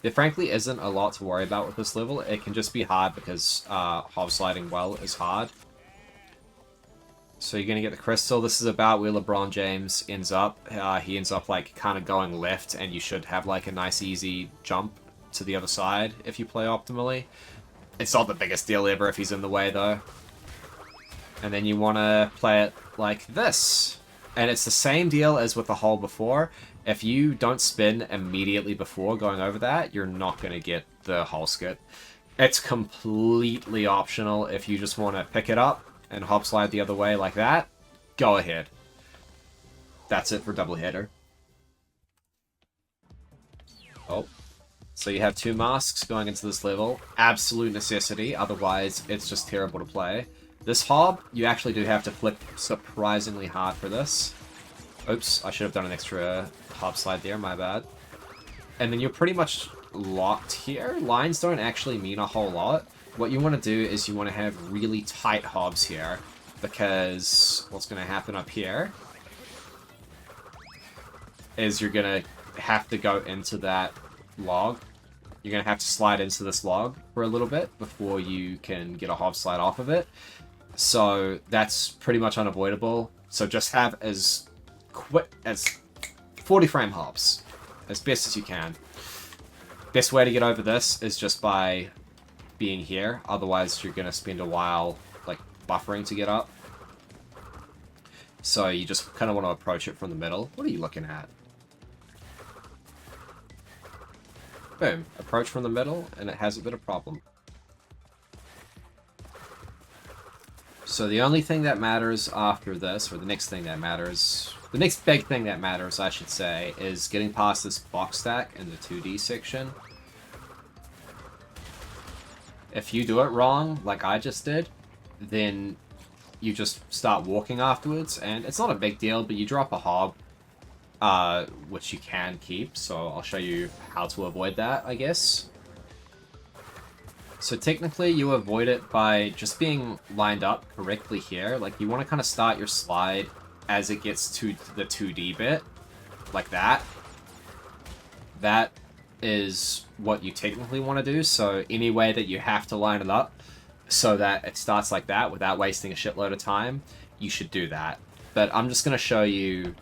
There frankly isn't a lot to worry about with this level. It can just be hard because hobsliding well is hard. So you're going to get the crystal. This is about where LeBron James ends up. He ends up like kind of going left, and you should have like a nice easy jump to the other side if you play optimally. It's not the biggest deal ever if he's in the way though. And then you want to play it like this. And it's the same deal as with the hole before. If you don't spin immediately before going over that, you're not going to get the hole skip. It's completely optional. If you just want to pick it up and hop slide the other way like that, go ahead. That's it for double header. Oh. So you have 2 masks going into this level. Absolute necessity, otherwise it's just terrible to play. This hob, you actually do have to flip surprisingly hard for this. Oops, I should have done an extra hob slide there, my bad. And then you're pretty much locked here. Lines don't actually mean a whole lot. What you want to do is you want to have really tight hobs here, because what's going to happen up here is you're going to have to go into that log. You're going to have to slide into this log for a little bit before you can get a hob slide off of it. So that's pretty much unavoidable. So just have as quick as 40 frame hobs as best as you can. Best way to get over this is just by being here. Otherwise you're going to spend a while like buffering to get up. So you just kind of want to approach it from the middle. What are you looking at? Boom. Approach from the middle, and it has a bit of problem. So the only thing that matters after this, or the next thing that matters, the next big thing that matters, I should say, is getting past this box stack in the 2D section. If you do it wrong, like I just did, then you just start walking afterwards, and it's not a big deal, but you drop a hob, which you can keep, so I'll show you how to avoid that, I guess. So technically you avoid it by just being lined up correctly here. Like you want to kind of start your slide as it gets to the 2D bit, like that. That is what you technically want to do, so any way that you have to line it up so that it starts like that without wasting a shitload of time, you should do that. But I'm just going to show you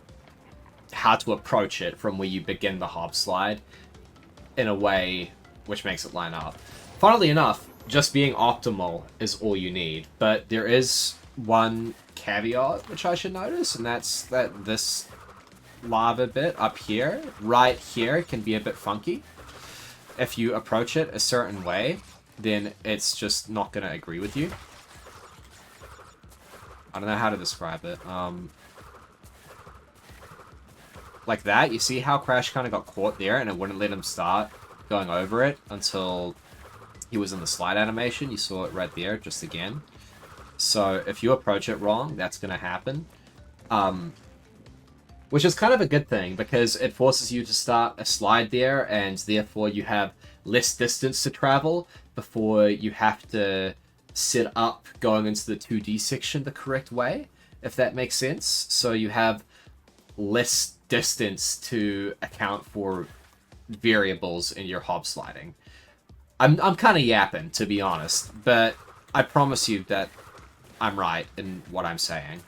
how to approach it from where you begin the hob slide in a way which makes it line up. Funnily enough, just being optimal is all you need, but there is one caveat which I should notice, and that's that this lava bit up here, right here, can be a bit funky. If you approach it a certain way, then it's just not going to agree with you. I don't know how to describe it. Like that, you see how Crash kind of got caught there and it wouldn't let him start going over it until he was in the slide animation. You saw it right there, just again. So if you approach it wrong, that's going to happen. Which is kind of a good thing, because it forces you to start a slide there, and therefore you have less distance to travel before you have to set up going into the 2D section the correct way, if that makes sense. So you have less distance to account for variables in your hob sliding. I'm kind of yapping, to be honest, but I promise you that I'm right in what I'm saying.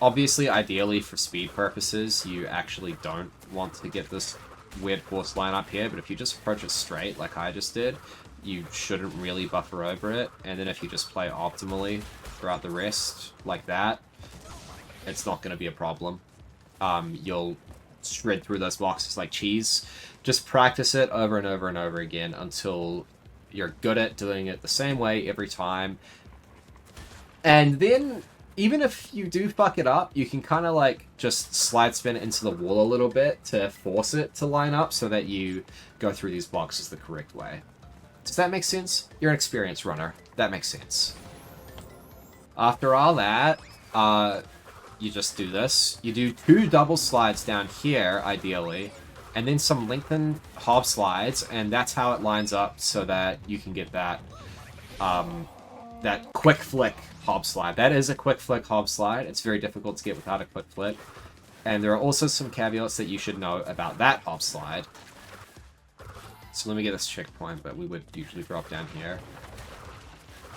Obviously, ideally, for speed purposes, you actually don't want to get this weird force line up here, but if you just approach it straight, like I just did, you shouldn't really buffer over it, and then if you just play optimally throughout the rest, like that, it's not going to be a problem. You'll shred through those boxes like cheese. Just practice it over and over and over again until you're good at doing it the same way every time. And then, even if you do fuck it up, you can kind of like just slide spin it into the wall a little bit to force it to line up so that you go through these boxes the correct way. Does that make sense? You're an experienced runner. That makes sense. After all that, you just do this. You do 2 double slides down here, ideally, and then some lengthened hob slides, and that's how it lines up so that you can get that, that quick flick hob slide. That is a quick flick hob slide. It's very difficult to get without a quick flick. And there are also some caveats that you should know about that hob slide. So let me get this checkpoint, but we would usually drop down here.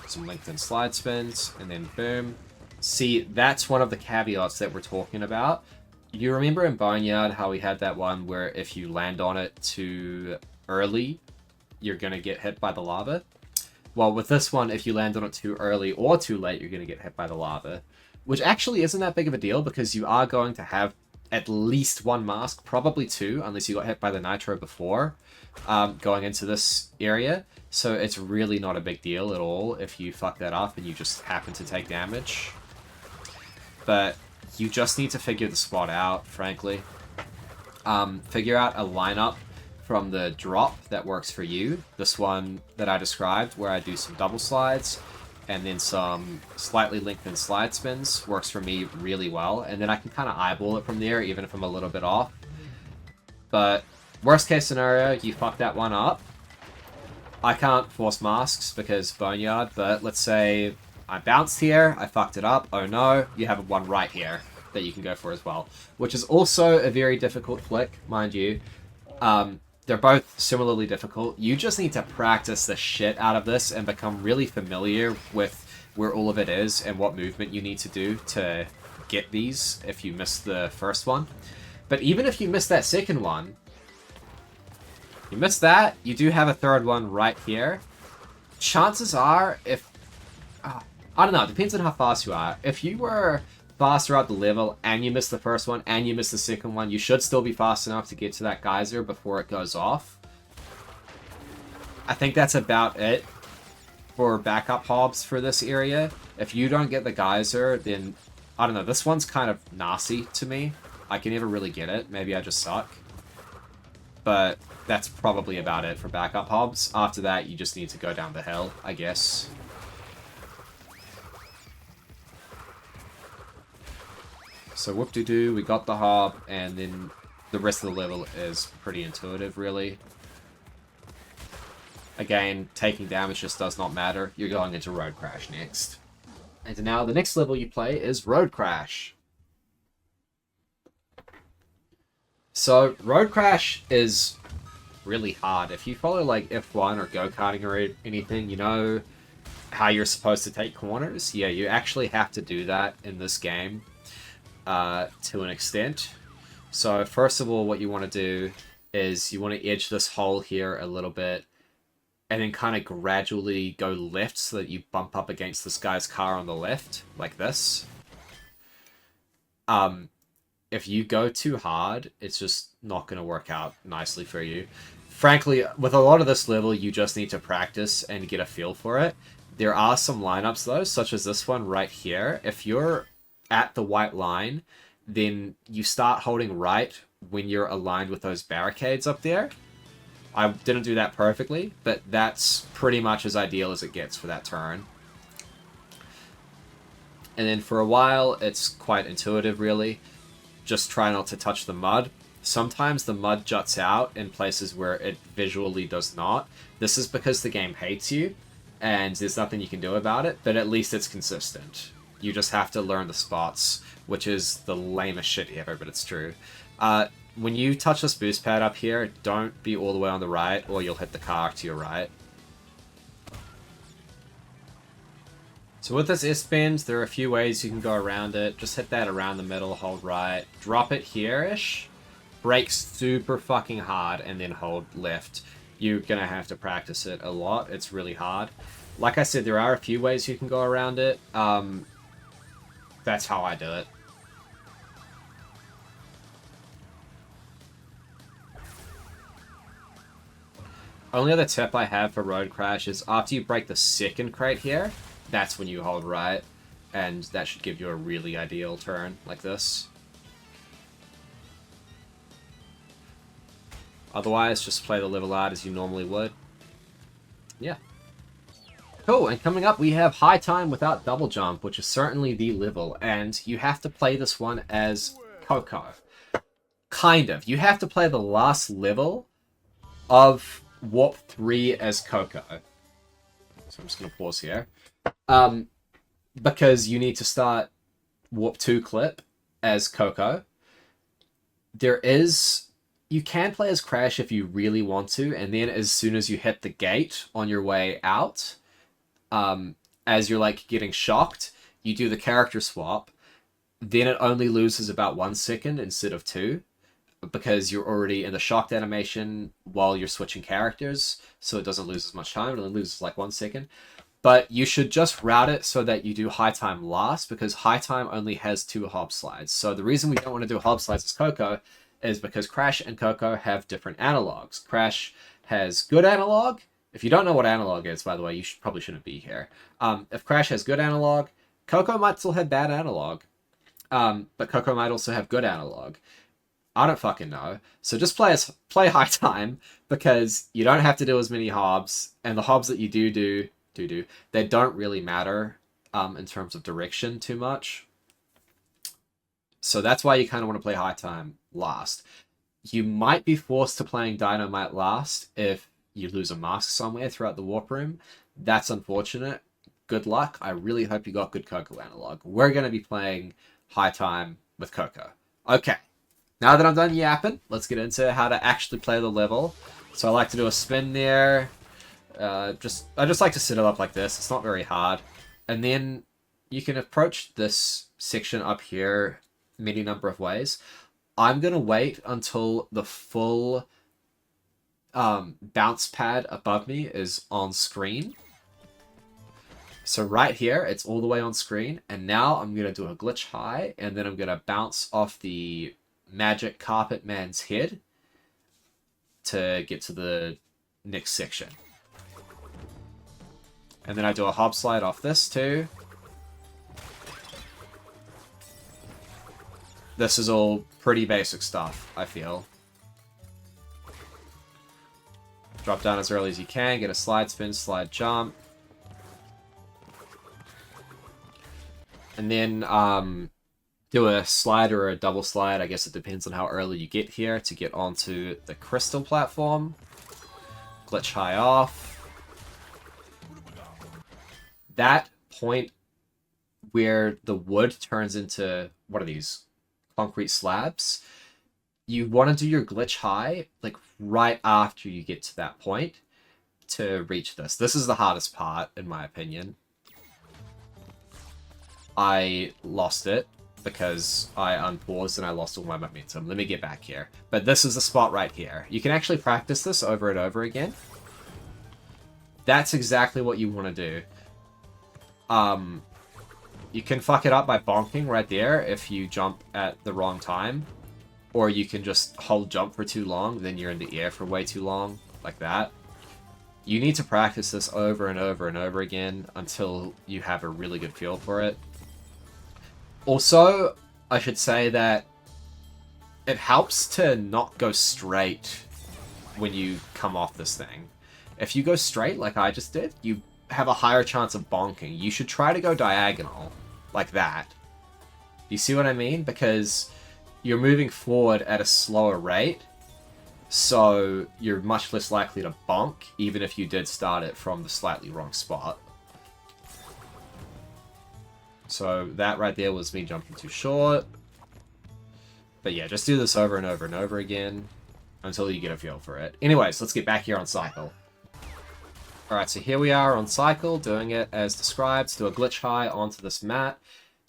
Some lengthened slide spins, and then boom. See, that's one of the caveats that we're talking about. You remember in Boneyard how we had that one where if you land on it too early, you're going to get hit by the lava? Well, with this one, if you land on it too early or too late, you're going to get hit by the lava. Which actually isn't that big of a deal, because you are going to have at least one mask, probably two, unless you got hit by the nitro before going into this area. So it's really not a big deal at all if you fuck that up and you just happen to take damage. But you just need to figure the spot out, frankly. Figure out a lineup from the drop that works for you. This one that I described, where I do some double slides and then some slightly lengthened slide spins, works for me really well. And then I can kind of eyeball it from there, even if I'm a little bit off. But worst case scenario, you fuck that one up. I can't force masks because Boneyard, but let's say I bounced here, I fucked it up, oh no, you have one right here that you can go for as well. Which is also a very difficult flick, mind you. They're both similarly difficult. You just need to practice the shit out of this and become really familiar with where all of it is and what movement you need to do to get these if you miss the first one. But even if you miss that second one, you miss that, you do have a third one right here. Chances are, if... I don't know, it depends on how fast you are. If you were fast throughout the level and you missed the first one and you missed the second one, you should still be fast enough to get to that geyser before it goes off. I think that's about it for backup hobs for this area. If you don't get the geyser, then, I don't know, this one's kind of nasty to me. I can never really get it. Maybe I just suck. But that's probably about it for backup hobs. After that, you just need to go down the hill, I guess. So whoop-de-doo, we got the hob, and then the rest of the level is pretty intuitive, really. Again, taking damage just does not matter. You're going into Road Crash next. And now the next level you play is Road Crash. So, Road Crash is really hard. If you follow like F1 or go-karting or anything, you know how you're supposed to take corners. Yeah, you actually have to do that in this game. To an extent. So first of all, what you want to do is you want to edge this hole here a little bit and then kind of gradually go left so that you bump up against this guy's car on the left, like this. If you go too hard, it's just not going to work out nicely for you. Frankly, with a lot of this level, you just need to practice and get a feel for it. There are some lineups though, such as this one right here. If you're at the white line, then you start holding right when you're aligned with those barricades up there. I didn't do that perfectly, but that's pretty much as ideal as it gets for that turn. And then for a while, it's quite intuitive, really. Just try not to touch the mud. Sometimes the mud juts out in places where it visually does not. This is because the game hates you, and there's nothing you can do about it, but at least it's consistent. You just have to learn the spots, which is the lamest shit ever, but it's true. When you touch this boost pad up here, don't be all the way on the right, or you'll hit the car to your right. So with this S-bend, there are a few ways you can go around it. Just hit that around the middle, hold right. Drop it here-ish. Brake super fucking hard, and then hold left. You're gonna have to practice it a lot. It's really hard. Like I said, there are a few ways you can go around it. That's how I do it. Only other tip I have for Road Crash is after you break the second crate here, that's when you hold right, and that should give you a really ideal turn, like this. Otherwise, just play the level out as you normally would. Yeah. Cool, and coming up we have High Time Without Double Jump, which is certainly the level, and you have to play this one as Coco. Kind of. You have to play the last level of Warp 3 as Coco. So I'm just going to pause here. Because you need to start Warp 2 clip as Coco. You can play as Crash if you really want to, and then as soon as you hit the gate on your way out, as you're like getting shocked, you do the character swap. Then it only loses about 1 second instead of 2. because you're already in the shocked animation while you're switching characters, so it doesn't lose as much time. It only loses like 1 second. But you should just route it so that you do high time last, because high time only has 2 hobslides. So the reason we don't want to do hobslides as Coco is because Crash and Coco have different analogs. Crash has good analog. If you don't know what analog is, by the way, you probably shouldn't be here. If Crash has good analog, Coco might still have bad analog. But Coco might also have good analog. I don't fucking know. So just play high time, because you don't have to do as many hobs, and the hobs that you do, they don't really matter in terms of direction too much. So that's why you kind of want to play high time last. You might be forced to playing Dynamite last if you lose a mask somewhere throughout the warp room. That's unfortunate. Good luck. I really hope you got good Coco analog. We're going to be playing high time with Coco. Okay. Now that I'm done yapping, let's get into how to actually play the level. So I like to do a spin there. I just like to set it up like this. It's not very hard. And then you can approach this section up here many number of ways. I'm going to wait until the full bounce pad above me is on screen. So right here, it's all the way on screen. And now I'm going to do a glitch high, and then I'm going to bounce off the magic carpet man's head to get to the next section. And then I do a hop slide off this too. This is all pretty basic stuff, I feel. Drop down as early as you can, get a slide spin, slide jump. And then do a slide or a double slide. I guess it depends on how early you get here to get onto the crystal platform. Glitch high off. That point where the wood turns into, what are these? Concrete slabs. You want to do your glitch high like right after you get to that point to reach this. This is the hardest part, in my opinion. I lost it because I unpaused and I lost all my momentum. Let me get back here. But this is the spot right here. You can actually practice this over and over again. That's exactly what you want to do. You can fuck it up by bonking right there if you jump at the wrong time. Or you can just hold jump for too long, then you're in the air for way too long, like that. You need to practice this over and over and over again until you have a really good feel for it. Also, I should say that it helps to not go straight when you come off this thing. If you go straight, like I just did, you have a higher chance of bonking. You should try to go diagonal, like that. You see what I mean? Because you're moving forward at a slower rate, so you're much less likely to bonk, even if you did start it from the slightly wrong spot. So that right there was me jumping too short. But yeah, just do this over and over and over again until you get a feel for it. Anyways, let's get back here on cycle. Alright, so here we are on cycle, doing it as described. Do a glitch high onto this mat.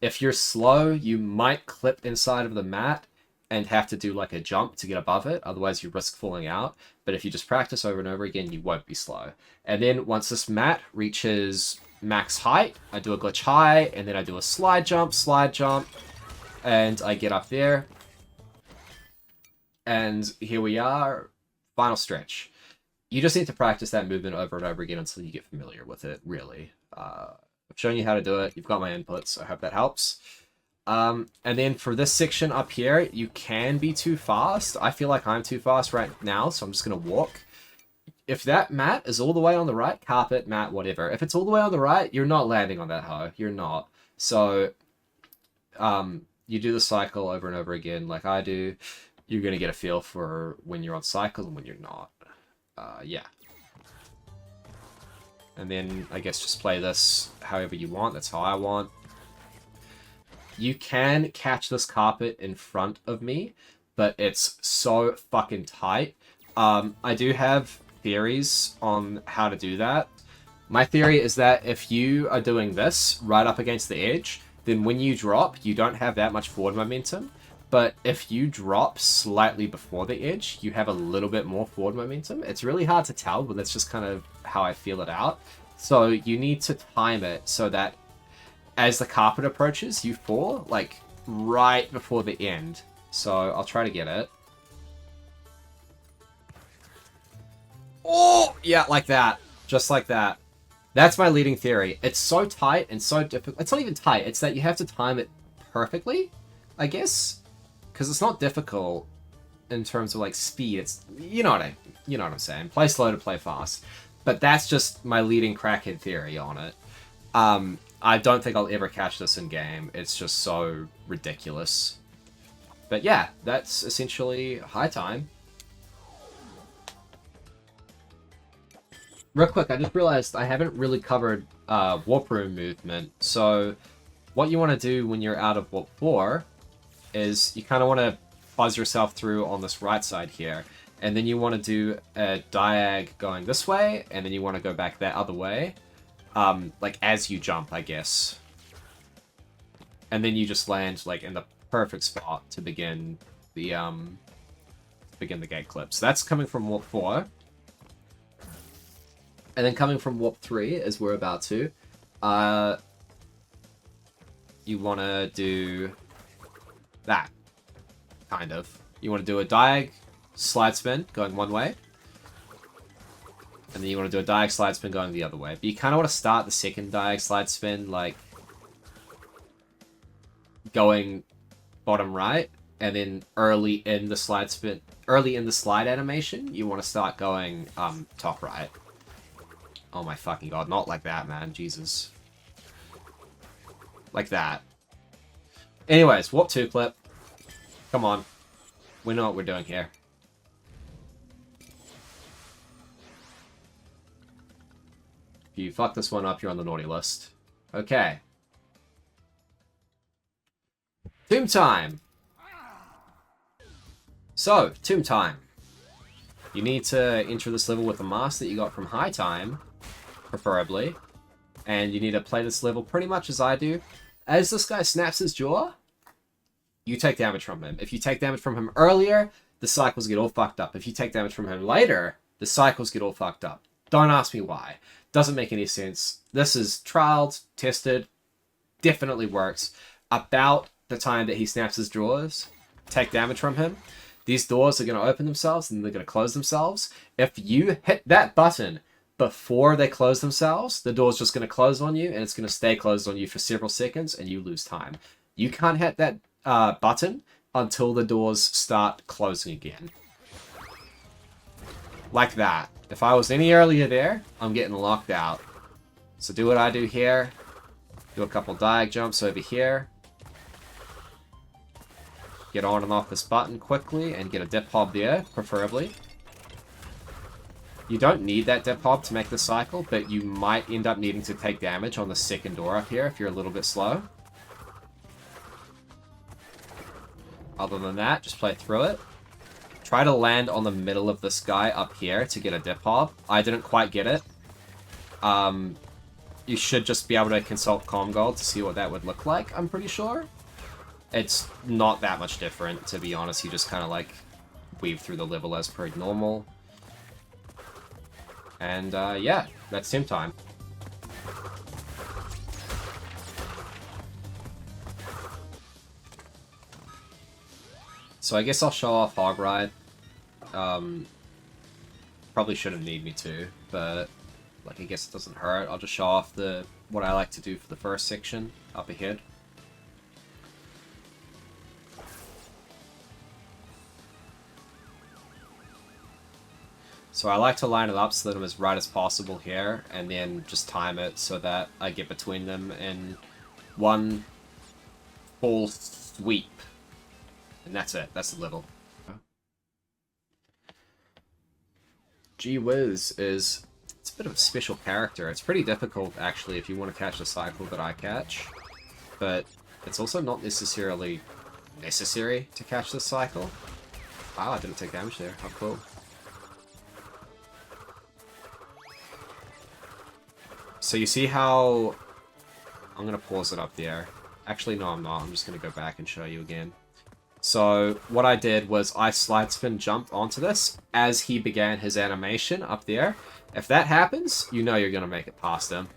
If you're slow, you might clip inside of the mat and have to do like a jump to get above it. Otherwise, you risk falling out. But if you just practice over and over again, you won't be slow. And then once this mat reaches max height, I do a glitch high, and then I do a slide jump, and I get up there. And here we are, final stretch. You just need to practice that movement over and over again until you get familiar with it, really. I've shown you how to do it. You've got my inputs. I hope that helps. And then for this section up here, you can be too fast. I feel like I'm too fast right now, so I'm just going to walk. If that mat is all the way on the right, carpet, mat, whatever. If it's all the way on the right, you're not landing on that hoe. You're not. So you do the cycle over and over again like I do. You're going to get a feel for when you're on cycle and when you're not. Yeah. And then I guess just play this however you want. That's how I want. You can catch this carpet in front of me, but it's so fucking tight. I do have theories on how to do that. My theory is that if you are doing this right up against the edge, then when you drop, you don't have that much forward momentum. but if you drop slightly before the edge, you have a little bit more forward momentum. It's really hard to tell, but that's just kind of how I feel it out. So you need to time it so that as the carpet approaches, you fall, like, right before the end. So I'll try to get it. Oh! Yeah, like that. Just like that. That's my leading theory. It's so tight and so difficult. It's not even tight. It's that you have to time it perfectly, I guess. Because it's not difficult in terms of, like, speed. It's, you know what I'm saying. Play slow to play fast. But that's just my leading crackhead theory on it. I don't think I'll ever catch this in game. It's just so ridiculous. But yeah, that's essentially high time. Real quick, I just realized I haven't really covered warp room movement. So what you want to do when you're out of warp 4 is you kind of want to fuzz yourself through on this right side here. And then you want to do a diag going this way, and then you want to go back that other way. Like as you jump, I guess. And then you just land like in the perfect spot to begin the gate clip. So that's coming from warp 4. And then coming from warp 3, as we're about to, you want to do that, kind of. You want to do a diag slide spin going one way, and then you want to do a diag slide spin going the other way. But you kind of want to start the second diag slide spin, like, going bottom right, and then early in the slide animation, you want to start going top right. Oh my fucking god, not like that, man. Jesus. Like that. Anyways, warp 2 clip. Come on. We know what we're doing here. If you fuck this one up, you're on the naughty list. Okay. Tomb time! So, tomb time. You need to enter this level with a mask that you got from high time, preferably. And you need to play this level pretty much as I do. As this guy snaps his jaw, you take damage from him. If you take damage from him earlier, the cycles get all fucked up. If you take damage from him later, the cycles get all fucked up. Don't ask me why. Doesn't make any sense. This is trialed, tested, definitely works. About the time that he snaps his jaws, take damage from him, these doors are going to open themselves and they're going to close themselves. If you hit that button before they close themselves, the door's just going to close on you and it's going to stay closed on you for several seconds and you lose time. You can't hit that button until the doors start closing again. Like that. If I was any earlier there, I'm getting locked out. So do what I do here. Do a couple diag jumps over here. Get on and off this button quickly and get a dip hob there, preferably. You don't need that dip hob to make the cycle, but you might end up needing to take damage on the second door up here if you're a little bit slow. Other than that, just play through it. Try to land on the middle of this guy up here to get a dip hob. I didn't quite get it. You should just be able to consult ComGold to see what that would look like, I'm pretty sure. It's not that much different, to be honest. You just kind of, like, weave through the level as per normal. And, yeah, that's sim time. So I guess I'll show off Hog Ride. Probably shouldn't need me to, but, like, I guess it doesn't hurt. I'll just show off what I like to do for the first section up ahead. So I like to line it up so that I'm as right as possible here, and then just time it so that I get between them in one full sweep. And that's it. That's the level. Gee whiz it's a bit of a special character. It's pretty difficult, actually, if you want to catch the cycle that I catch. But it's also not necessarily necessary to catch this cycle. Wow, I didn't take damage there. How cool. So you see how... I'm going to pause it up there. Actually, no, I'm not. I'm just going to go back and show you again. So what I did was I slide spin jumped onto this as he began his animation up there. If that happens, you know you're going to make it past him.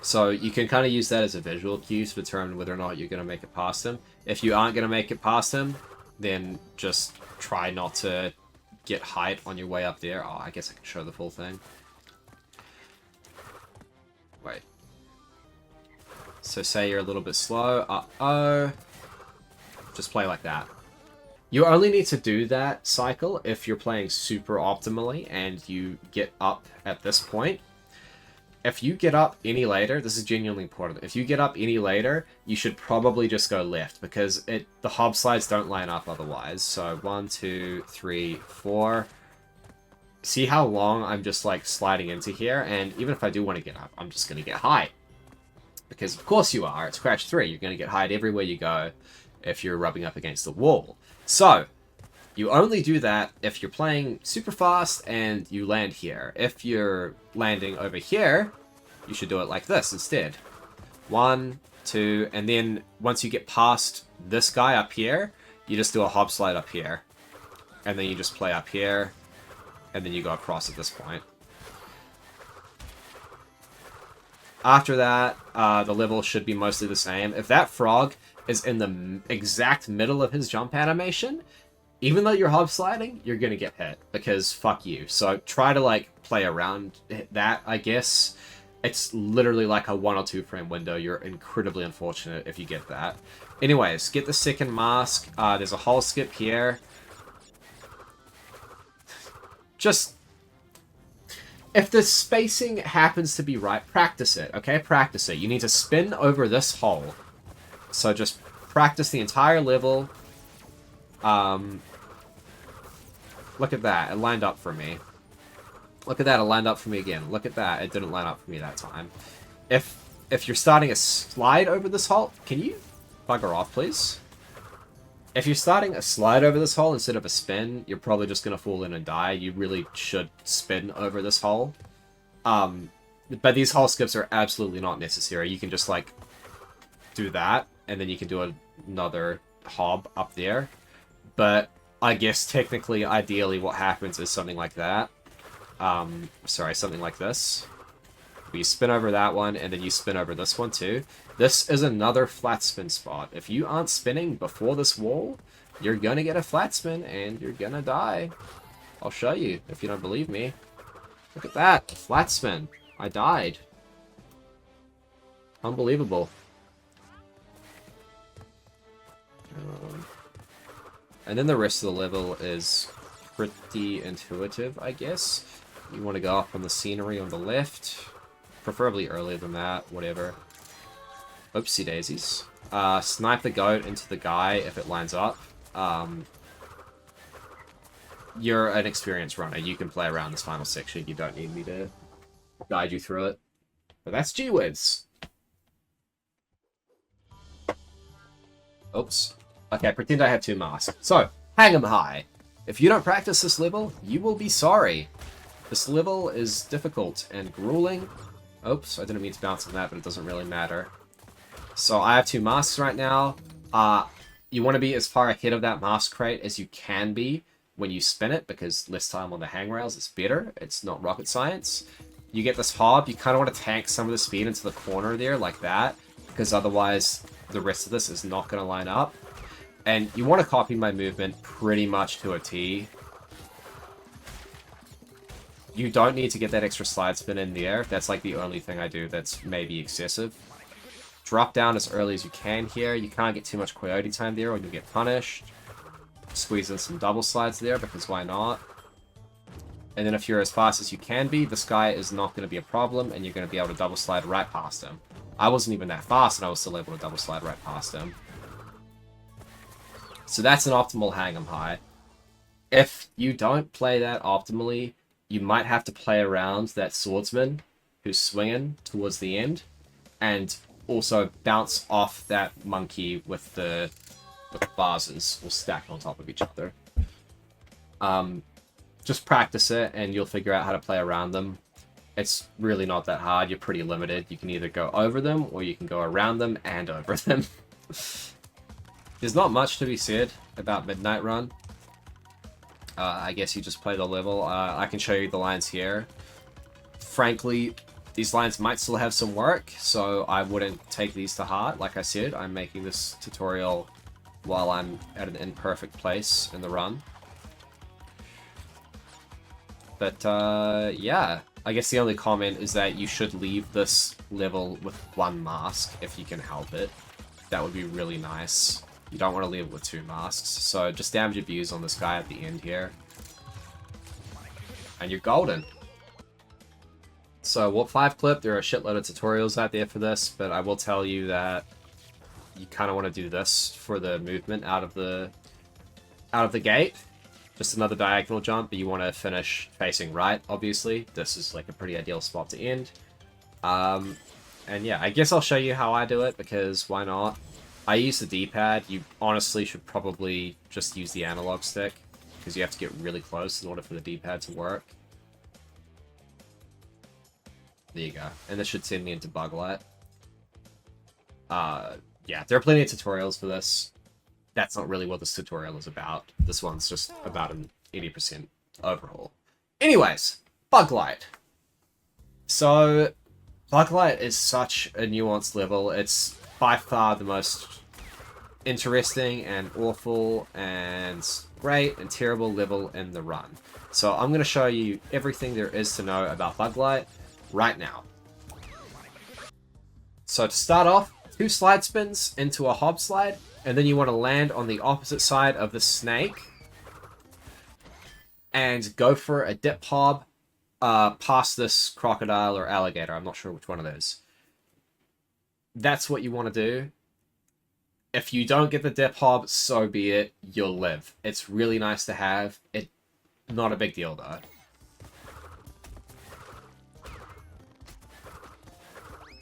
So you can kind of use that as a visual cue to determine whether or not you're going to make it past him. If you aren't going to make it past him, then just try not to get height on your way up there. Oh, I guess I can show the full thing. Wait. So say you're a little bit slow. Uh-oh. Just play like that. You only need to do that cycle if you're playing super optimally and you get up at this point. If you get up any later, this is genuinely important. If you get up any later, you should probably just go left because the hob slides don't line up otherwise. So 1, 2, 3, 4. See how long I'm just like sliding into here? And even if I do want to get up, I'm just going to get high. Because of course you are. It's Crash 3. You're going to get high everywhere you go if you're rubbing up against the wall. So you only do that if you're playing super fast and you land here. If you're landing over here, you should do it like this instead. 1, 2, and then once you get past this guy up here, you just do a hop slide up here. And then you just play up here, and then you go across at this point. After that, the level should be mostly the same. If that frog is in the exact middle of his jump animation, even though you're hop sliding, you're going to get hit, because fuck you. So try to, like, play around that, I guess. It's literally like a 1 or 2 frame window. You're incredibly unfortunate if you get that. Anyways, get the second mask. There's a hole skip here. Just, if the spacing happens to be right, practice it, okay? Practice it. You need to spin over this hole. So just practice the entire level. Look at that. It lined up for me. Look at that. It lined up for me again. Look at that. It didn't line up for me that time. If you're starting a slide over this hole, can you bugger off, please? If you're starting a slide over this hole instead of a spin, you're probably just going to fall in and die. You really should spin over this hole. But these hole skips are absolutely not necessary. You can just, like, do that, and then you can do another hob up there. But I guess technically, ideally, what happens is something like that. Sorry, something like this. You spin over that one, and then you spin over this one too. This is another flat spin spot. If you aren't spinning before this wall, you're gonna get a flat spin, and you're gonna die. I'll show you, if you don't believe me. Look at that, flat spin. I died. Unbelievable. And then the rest of the level is pretty intuitive, I guess. You want to go up on the scenery on the left. Preferably earlier than that, whatever. Oopsie daisies. Snipe the goat into the guy if it lines up. You're an experienced runner. You can play around this final section. You don't need me to guide you through it. But that's G-Wiz. Oops. Okay, pretend I have 2 masks. So, hang 'em high. If you don't practice this level, you will be sorry. This level is difficult and grueling. Oops, I didn't mean to bounce on that, but it doesn't really matter. So I have 2 masks right now. You want to be as far ahead of that mask crate as you can be when you spin it, because less time on the hangrails is better. It's not rocket science. You get this hob, you kind of want to tank some of the speed into the corner there, like that, because otherwise the rest of this is not going to line up. And you want to copy my movement pretty much to a T. You don't need to get that extra slide spin in the air. That's like the only thing I do that's maybe excessive. Drop down as early as you can here. You can't get too much coyote time there or you'll get punished. Squeeze in some double slides there because why not? And then if you're as fast as you can be, this guy is not going to be a problem and you're going to be able to double slide right past him. I wasn't even that fast and I was still able to double slide right past him. So that's an optimal hang 'em high. If you don't play that optimally, you might have to play around that swordsman who's swinging towards the end, and also bounce off that monkey with the vases all stacked on top of each other. Just practice it, and you'll figure out how to play around them. It's really not that hard. You're pretty limited. You can either go over them, or you can go around them and over them. There's not much to be said about Midnight Run. I guess you just play the level. I can show you the lines here. Frankly, these lines might still have some work, so I wouldn't take these to heart. Like I said, I'm making this tutorial while I'm at an imperfect place in the run. But yeah, I guess the only comment is that you should leave this level with one mask if you can help it. That would be really nice. You don't want to leave it with two masks, so just damage abuse on this guy at the end here. And you're golden. So Warp 5 clip, there are a shitload of tutorials out there for this, but I will tell you that you kind of want to do this for the movement out of the gate. Just another diagonal jump, but you want to finish facing right, obviously. This is like a pretty ideal spot to end. And yeah, I guess I'll show you how I do it, because why not? I use the D-pad. You honestly should probably just use the analog stick, because you have to get really close in order for the D-pad to work. There you go. And this should send me into bug light. Yeah, there are plenty of tutorials for this. That's not really what this tutorial is about. This one's just about an 80% overhaul. Anyways, bug light. So, bug light is such a nuanced level. It's by far the most interesting and awful and great and terrible level in the run. So I'm going to show you everything there is to know about bug light right now. So to start off, 2 slide spins into a hobslide, and then you want to land on the opposite side of the snake and go for a dip hob past this crocodile or alligator. I'm not sure which one it is. That's what you want to do. If you don't get the dip hob, so be it. You'll live. It's really nice to have. It's not a big deal, though.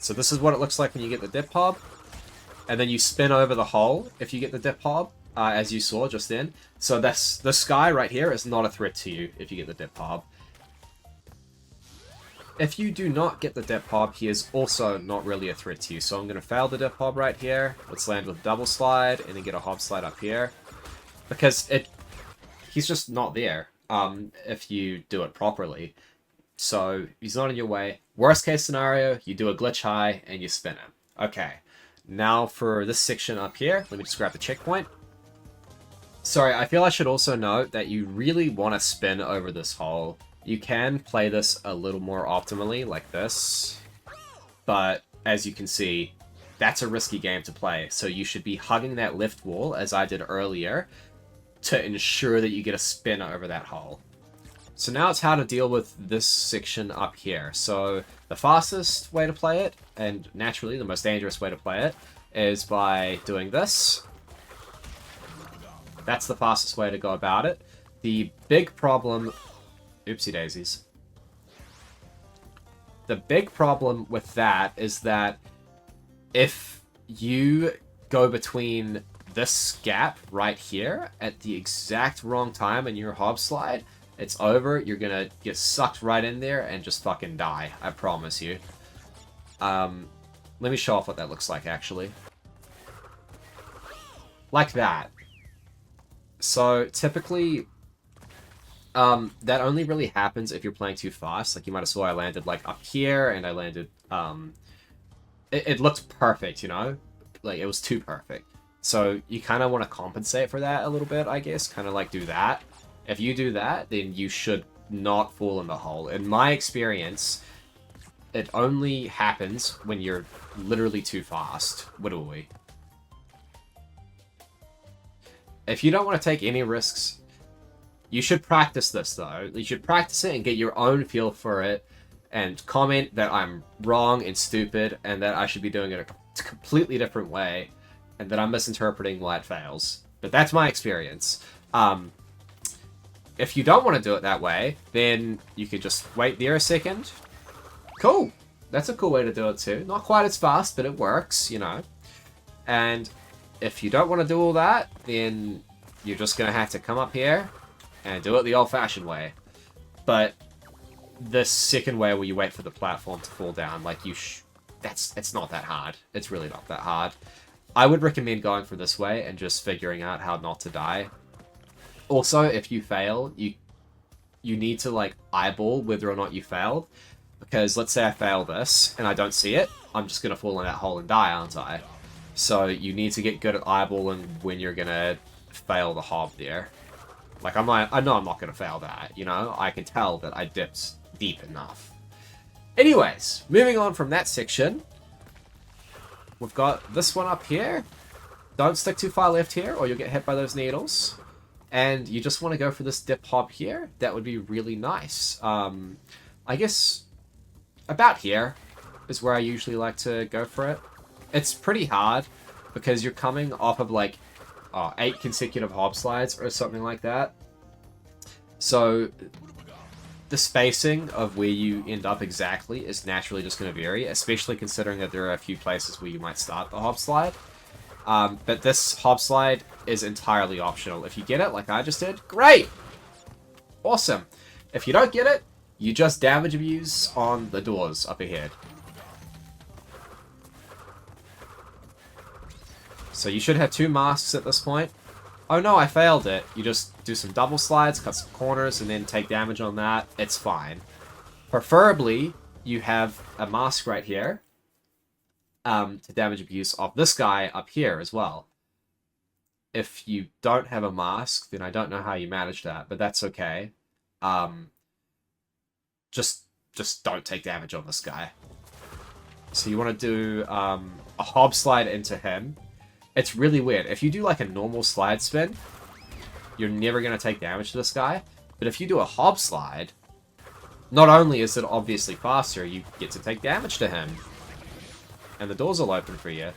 So this is what it looks like when you get the dip hob. And then you spin over the hole if you get the dip hob, as you saw just then. So this guy right here is not a threat to you if you get the dip hob. If you do not get the dip hob, he is also not really a threat to you. So I'm going to fail the dip hob right here. Let's land with double slide and then get a hob slide up here. Because he's just not there if you do it properly. So he's not in your way. Worst case scenario, you do a glitch high and you spin him. Okay, now for this section up here, let me just grab the checkpoint. Sorry, I feel I should also note that you really want to spin over this hole. You can play this a little more optimally, like this. But, as you can see, that's a risky game to play. So you should be hugging that left wall, as I did earlier, to ensure that you get a spin over that hole. So now it's how to deal with this section up here. So the fastest way to play it, and naturally the most dangerous way to play it, is by doing this. That's the fastest way to go about it. The big problem... Oopsie daisies. The big problem with that is that if you go between this gap right here at the exact wrong time in your hobslide, it's over. You're gonna get sucked right in there and just fucking die. I promise you. Let me show off what that looks like, actually. Like that. So, typically... that only really happens if you're playing too fast. Like, you might have saw I landed, like, up here, and I landed, it looked perfect, you know? Like, it was too perfect. So, you kind of want to compensate for that a little bit, I guess. Kind of, like, do that. If you do that, then you should not fall in the hole. In my experience, it only happens when you're literally too fast. Literally. If you don't want to take any risks... You should practice this, though. You should practice it and get your own feel for it, and comment that I'm wrong and stupid, and that I should be doing it a completely different way, and that I'm misinterpreting why it fails. But that's my experience. If you don't want to do it that way, then you could just wait there a second. Cool. That's a cool way to do it, too. Not quite as fast, but it works, you know. And if you don't want to do all that, then you're just going to have to come up here and do it the old-fashioned way. But the second way where you wait for the platform to fall down, like it's not that hard. It's really not that hard. I would recommend going for this way and just figuring out how not to die. Also, if you fail, you need to like eyeball whether or not you failed. Because let's say I fail this and I don't see it, I'm just going to fall in that hole and die, aren't I? So you need to get good at eyeballing when you're going to fail the hob there. Like, I know I'm not going to fail that, you know? I can tell that I dipped deep enough. Anyways, moving on from that section, we've got this one up here. Don't stick too far left here or you'll get hit by those needles. And you just want to go for this dip hop here. That would be really nice. I guess about here is where I usually like to go for it. It's pretty hard because you're coming off of like 8 consecutive hob slides or something like that. So the spacing of where you end up exactly is naturally just going to vary, especially considering that there are a few places where you might start the hob slide. But this hob slide is entirely optional. If you get it, like I just did, great! Awesome. If you don't get it, you just damage abuse on the doors up ahead. So you should have 2 masks at this point. Oh no, I failed it. You just do some double slides, cut some corners, and then take damage on that. It's fine. Preferably, you have a mask right here. To damage abuse of this guy up here as well. If you don't have a mask, then I don't know how you manage that, but that's okay. Just don't take damage on this guy. So you want to do a hob slide into him. It's really weird. If you do like a normal slide spin, you're never going to take damage to this guy. But if you do a hob slide, not only is it obviously faster, you get to take damage to him. And the doors will open for you.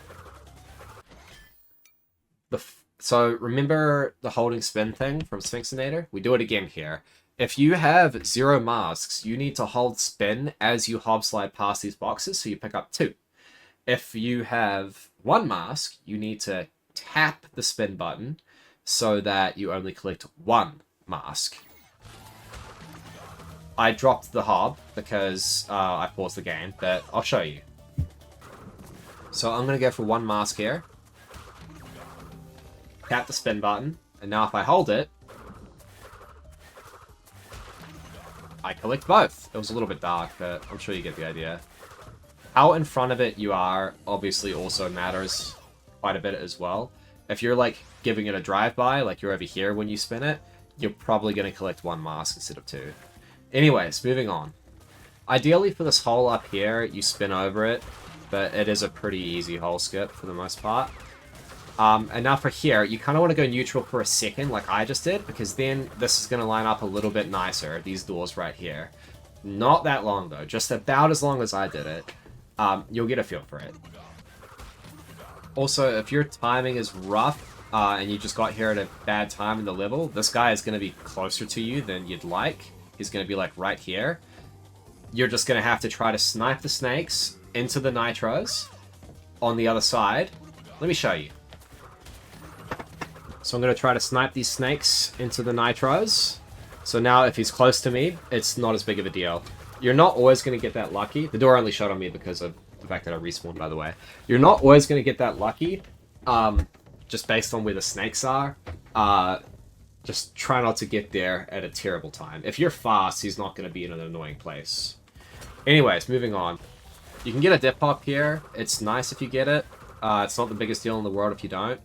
So remember the holding spin thing from Sphinxinator? We do it again here. If you have 0 masks, you need to hold spin as you hob slide past these boxes, so you pick up 2. If you have 1 mask, you need to tap the spin button so that you only collect 1 mask. I dropped the hob because I paused the game, but I'll show you. So I'm going to go for 1 mask here. Tap the spin button, and now if I hold it, I collect both. It was a little bit dark, but I'm sure you get the idea. How in front of it you are obviously also matters quite a bit as well. If you're like giving it a drive-by, like you're over here when you spin it, you're probably going to collect 1 mask instead of 2. Anyways, moving on. Ideally for this hole up here, you spin over it, but it is a pretty easy hole skip for the most part. And now for here, you kind of want to go neutral for a second, like I just did, because then this is going to line up a little bit nicer, these doors right here. Not that long, though, just about as long as I did it. You'll get a feel for it. Also, if your timing is rough, and you just got here at a bad time in the level, this guy is going to be closer to you than you'd like. He's going to be, like, right here. You're just going to have to try to snipe the snakes into the nitros on the other side. Let me show you. So I'm going to try to snipe these snakes into the nitros. So now if he's close to me, it's not as big of a deal. You're not always going to get that lucky. The door only shut on me because of the fact that I respawned, by the way. You're not always going to get that lucky, just based on where the snakes are. Just try not to get there at a terrible time. If you're fast, he's not going to be in an annoying place. Anyways, moving on. You can get a dip hop here. It's nice if you get it. It's not the biggest deal in the world if you don't.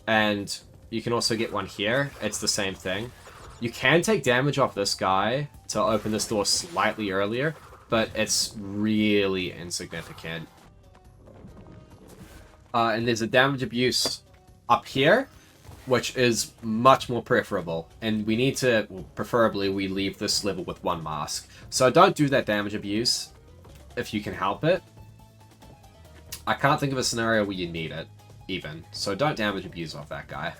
And you can also get one here. It's the same thing. You can take damage off this guy to open this door slightly earlier, but it's really insignificant. And there's a damage abuse up here, which is much more preferable. And we need to, well, preferably, we leave this level with 1 mask. So don't do that damage abuse if you can help it. I can't think of a scenario where you need it, even. So don't damage abuse off that guy.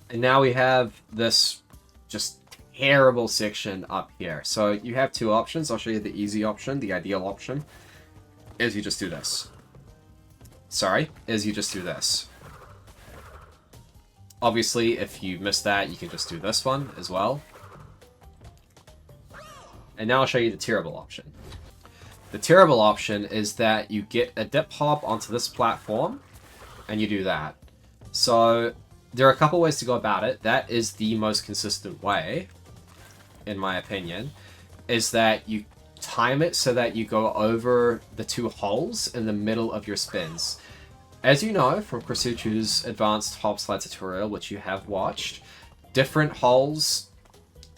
And now we have this just terrible section up here. So you have 2 options. I'll show you the easy option, the ideal option, is you just do this. Is you just do this. Obviously, if you miss that, you can just do this one as well. And now I'll show you the terrible option. The terrible option is that you get a dip hop onto this platform, and you do that. So there are a couple ways to go about it. That is the most consistent way, in my opinion, is that you time it so that you go over the 2 holes in the middle of your spins. As you know from Krasuchu's advanced hobslide tutorial, which you have watched, different holes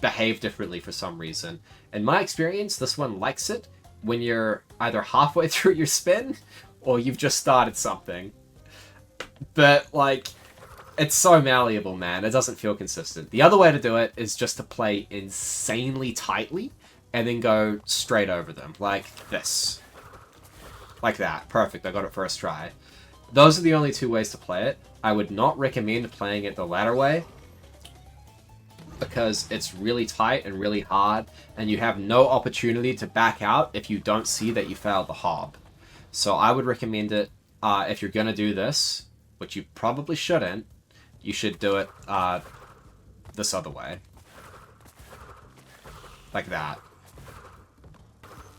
behave differently for some reason. In my experience, this one likes it when you're either halfway through your spin or you've just started something. But, like, it's so malleable, man. It doesn't feel consistent. The other way to do it is just to play insanely tightly and then go straight over them, like this. Like that. Perfect, I got it first try. Those are the only 2 ways to play it. I would not recommend playing it the latter way, because it's really tight and really hard, and you have no opportunity to back out if you don't see that you failed the hob. So I would recommend it, if you're going to do this, which you probably shouldn't, you should do it this other way. Like that.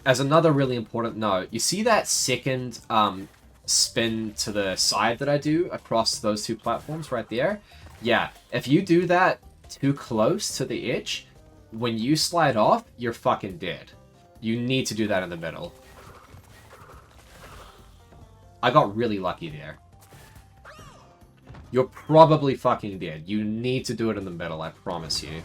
As another really important note, you see that second spin to the side that I do across those 2 platforms right there? Yeah, if you do that too close to the edge, when you slide off, you're fucking dead. You need to do that in the middle. I got really lucky there. You're probably fucking dead. You need to do it in the middle, I promise you.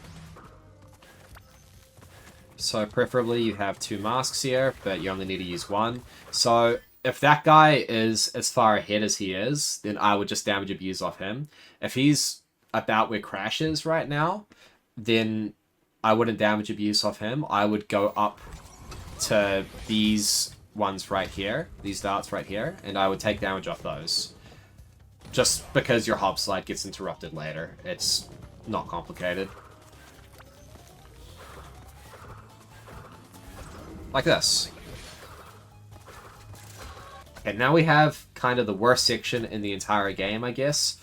So preferably you have 2 masks here, but you only need to use 1. So if that guy is as far ahead as he is, then I would just damage abuse off him. If he's about where Crash is right now, then I wouldn't damage abuse off him. I would go up to these ones right here, these darts right here, and I would take damage off those. Just because your hobslide gets interrupted later. It's not complicated. Like this. Okay, now we have kind of the worst section in the entire game, I guess.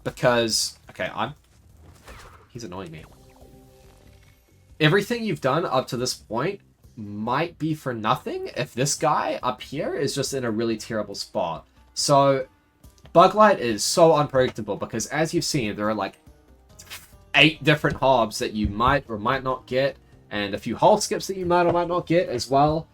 Because, okay, he's annoying me. Everything you've done up to this point might be for nothing if this guy up here is just in a really terrible spot. So, Bug Light is so unpredictable because, as you've seen, there are like 8 different hobs that you might or might not get, and a few hole skips that you might or might not get as well.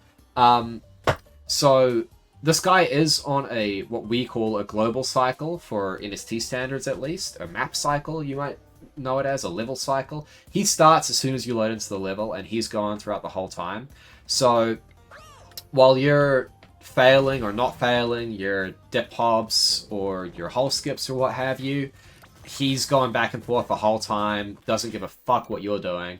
So this guy is on a what we call a global cycle for NST standards, at least a map cycle. You might know it as a level cycle. He starts as soon as you load into the level, and he's gone throughout the whole time. So while you're failing or not failing your dip hobs or your hole skips or what have you, he's going back and forth the whole time, doesn't give a fuck what you're doing.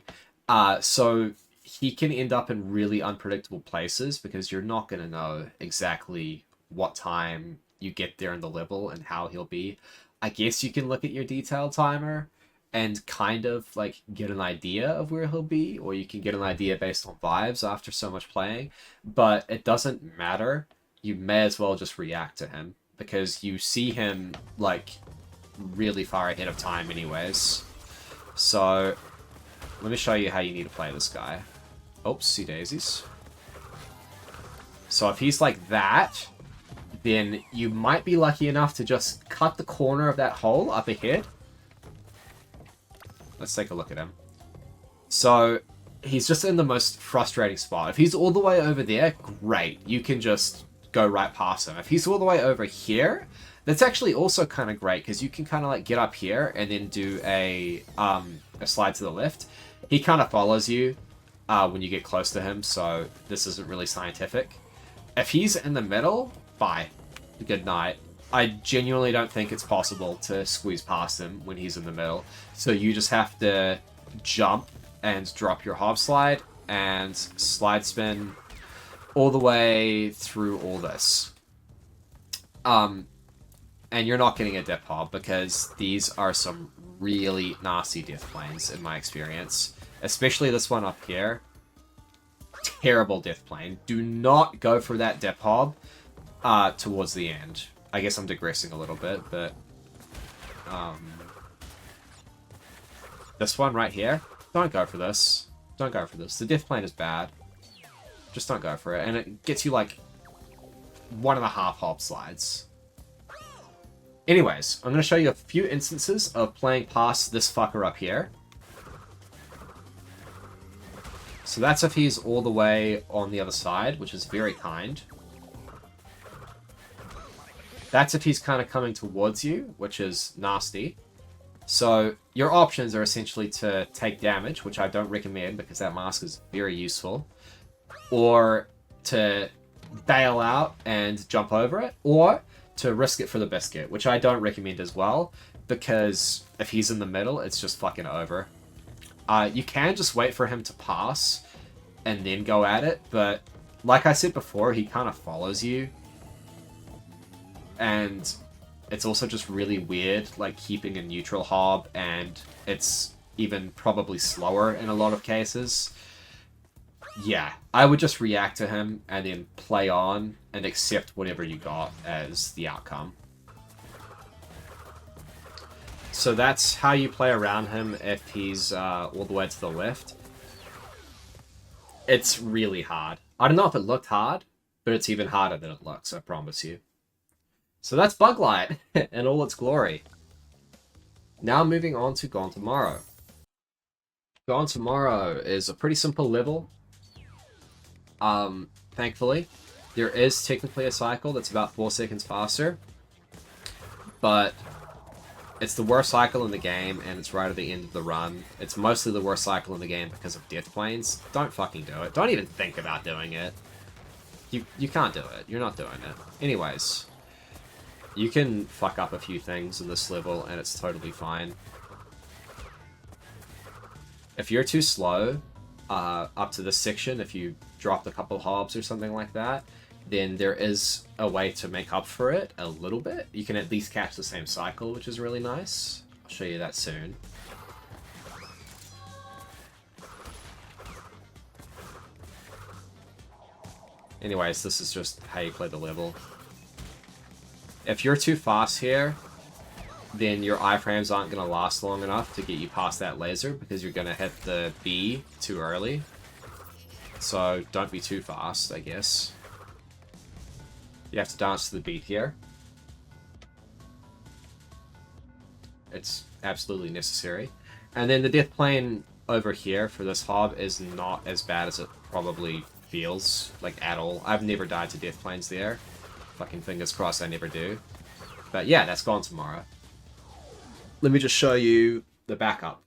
So he can end up in really unpredictable places because you're not going to know exactly what time you get there in the level and how he'll be. I guess you can look at your detail timer and kind of like get an idea of where he'll be, or you can get an idea based on vibes after so much playing, but it doesn't matter. You may as well just react to him because you see him like really far ahead of time anyways. So let me show you how you need to play this guy. Oopsie daisies. So if he's like that, then you might be lucky enough to just cut the corner of that hole up ahead. Let's take a look at him. So he's just in the most frustrating spot. If he's all the way over there, great. You can just go right past him. If he's all the way over here, that's actually also kind of great because you can kind of like get up here and then do a slide to the left. He kind of follows you when you get close to him, so this isn't really scientific. If he's in the middle, bye. Good night. I genuinely don't think it's possible to squeeze past him when he's in the middle. So you just have to jump and drop your hobslide and slide spin all the way through all this. And you're not getting a dip hob because these are some really nasty death planes in my experience. Especially this one up here. Terrible death plane. Do not go for that dip hob towards the end. I guess I'm digressing a little bit, but this one right here, don't go for this. Don't go for this. The death plane is bad. Just don't go for it. And it gets you like 1.5 hop slides. Anyways, I'm going to show you a few instances of playing past this fucker up here. So that's if he's all the way on the other side, which is very kind. That's if he's kind of coming towards you, which is nasty. So your options are essentially to take damage, which I don't recommend because that mask is very useful, or to bail out and jump over it, or to risk it for the biscuit, which I don't recommend as well, because if he's in the middle, it's just fucking over. You can just wait for him to pass and then go at it, but like I said before, he kind of follows you. And it's also just really weird, like, keeping a neutral hob, and it's even probably slower in a lot of cases. Yeah, I would just react to him and then play on and accept whatever you got as the outcome. So that's how you play around him if he's all the way to the left. It's really hard. I don't know if it looked hard, but it's even harder than it looks, I promise you. So that's Bug Light in all its glory. Now moving on to Gone Tomorrow. Gone Tomorrow is a pretty simple level. Thankfully. There is technically a cycle that's about 4 seconds faster. But it's the worst cycle in the game, and it's right at the end of the run. It's mostly the worst cycle in the game because of death planes. Don't fucking do it. Don't even think about doing it. You can't do it. You're not doing it. Anyways. You can fuck up a few things in this level, and it's totally fine. If you're too slow, up to this section, if you dropped a couple hobs or something like that, then there is a way to make up for it a little bit. You can at least catch the same cycle, which is really nice. I'll show you that soon. Anyways, this is just how you play the level. If you're too fast here, then your iframes aren't going to last long enough to get you past that laser because you're going to hit the B too early. So don't be too fast, I guess. You have to dance to the beat here. It's absolutely necessary. And then the death plane over here for this hob is not as bad as it probably feels, like, at all. I've never died to death planes there. Fucking fingers crossed I never do. But yeah, that's Gone Tomorrow. Let me just show you the backup.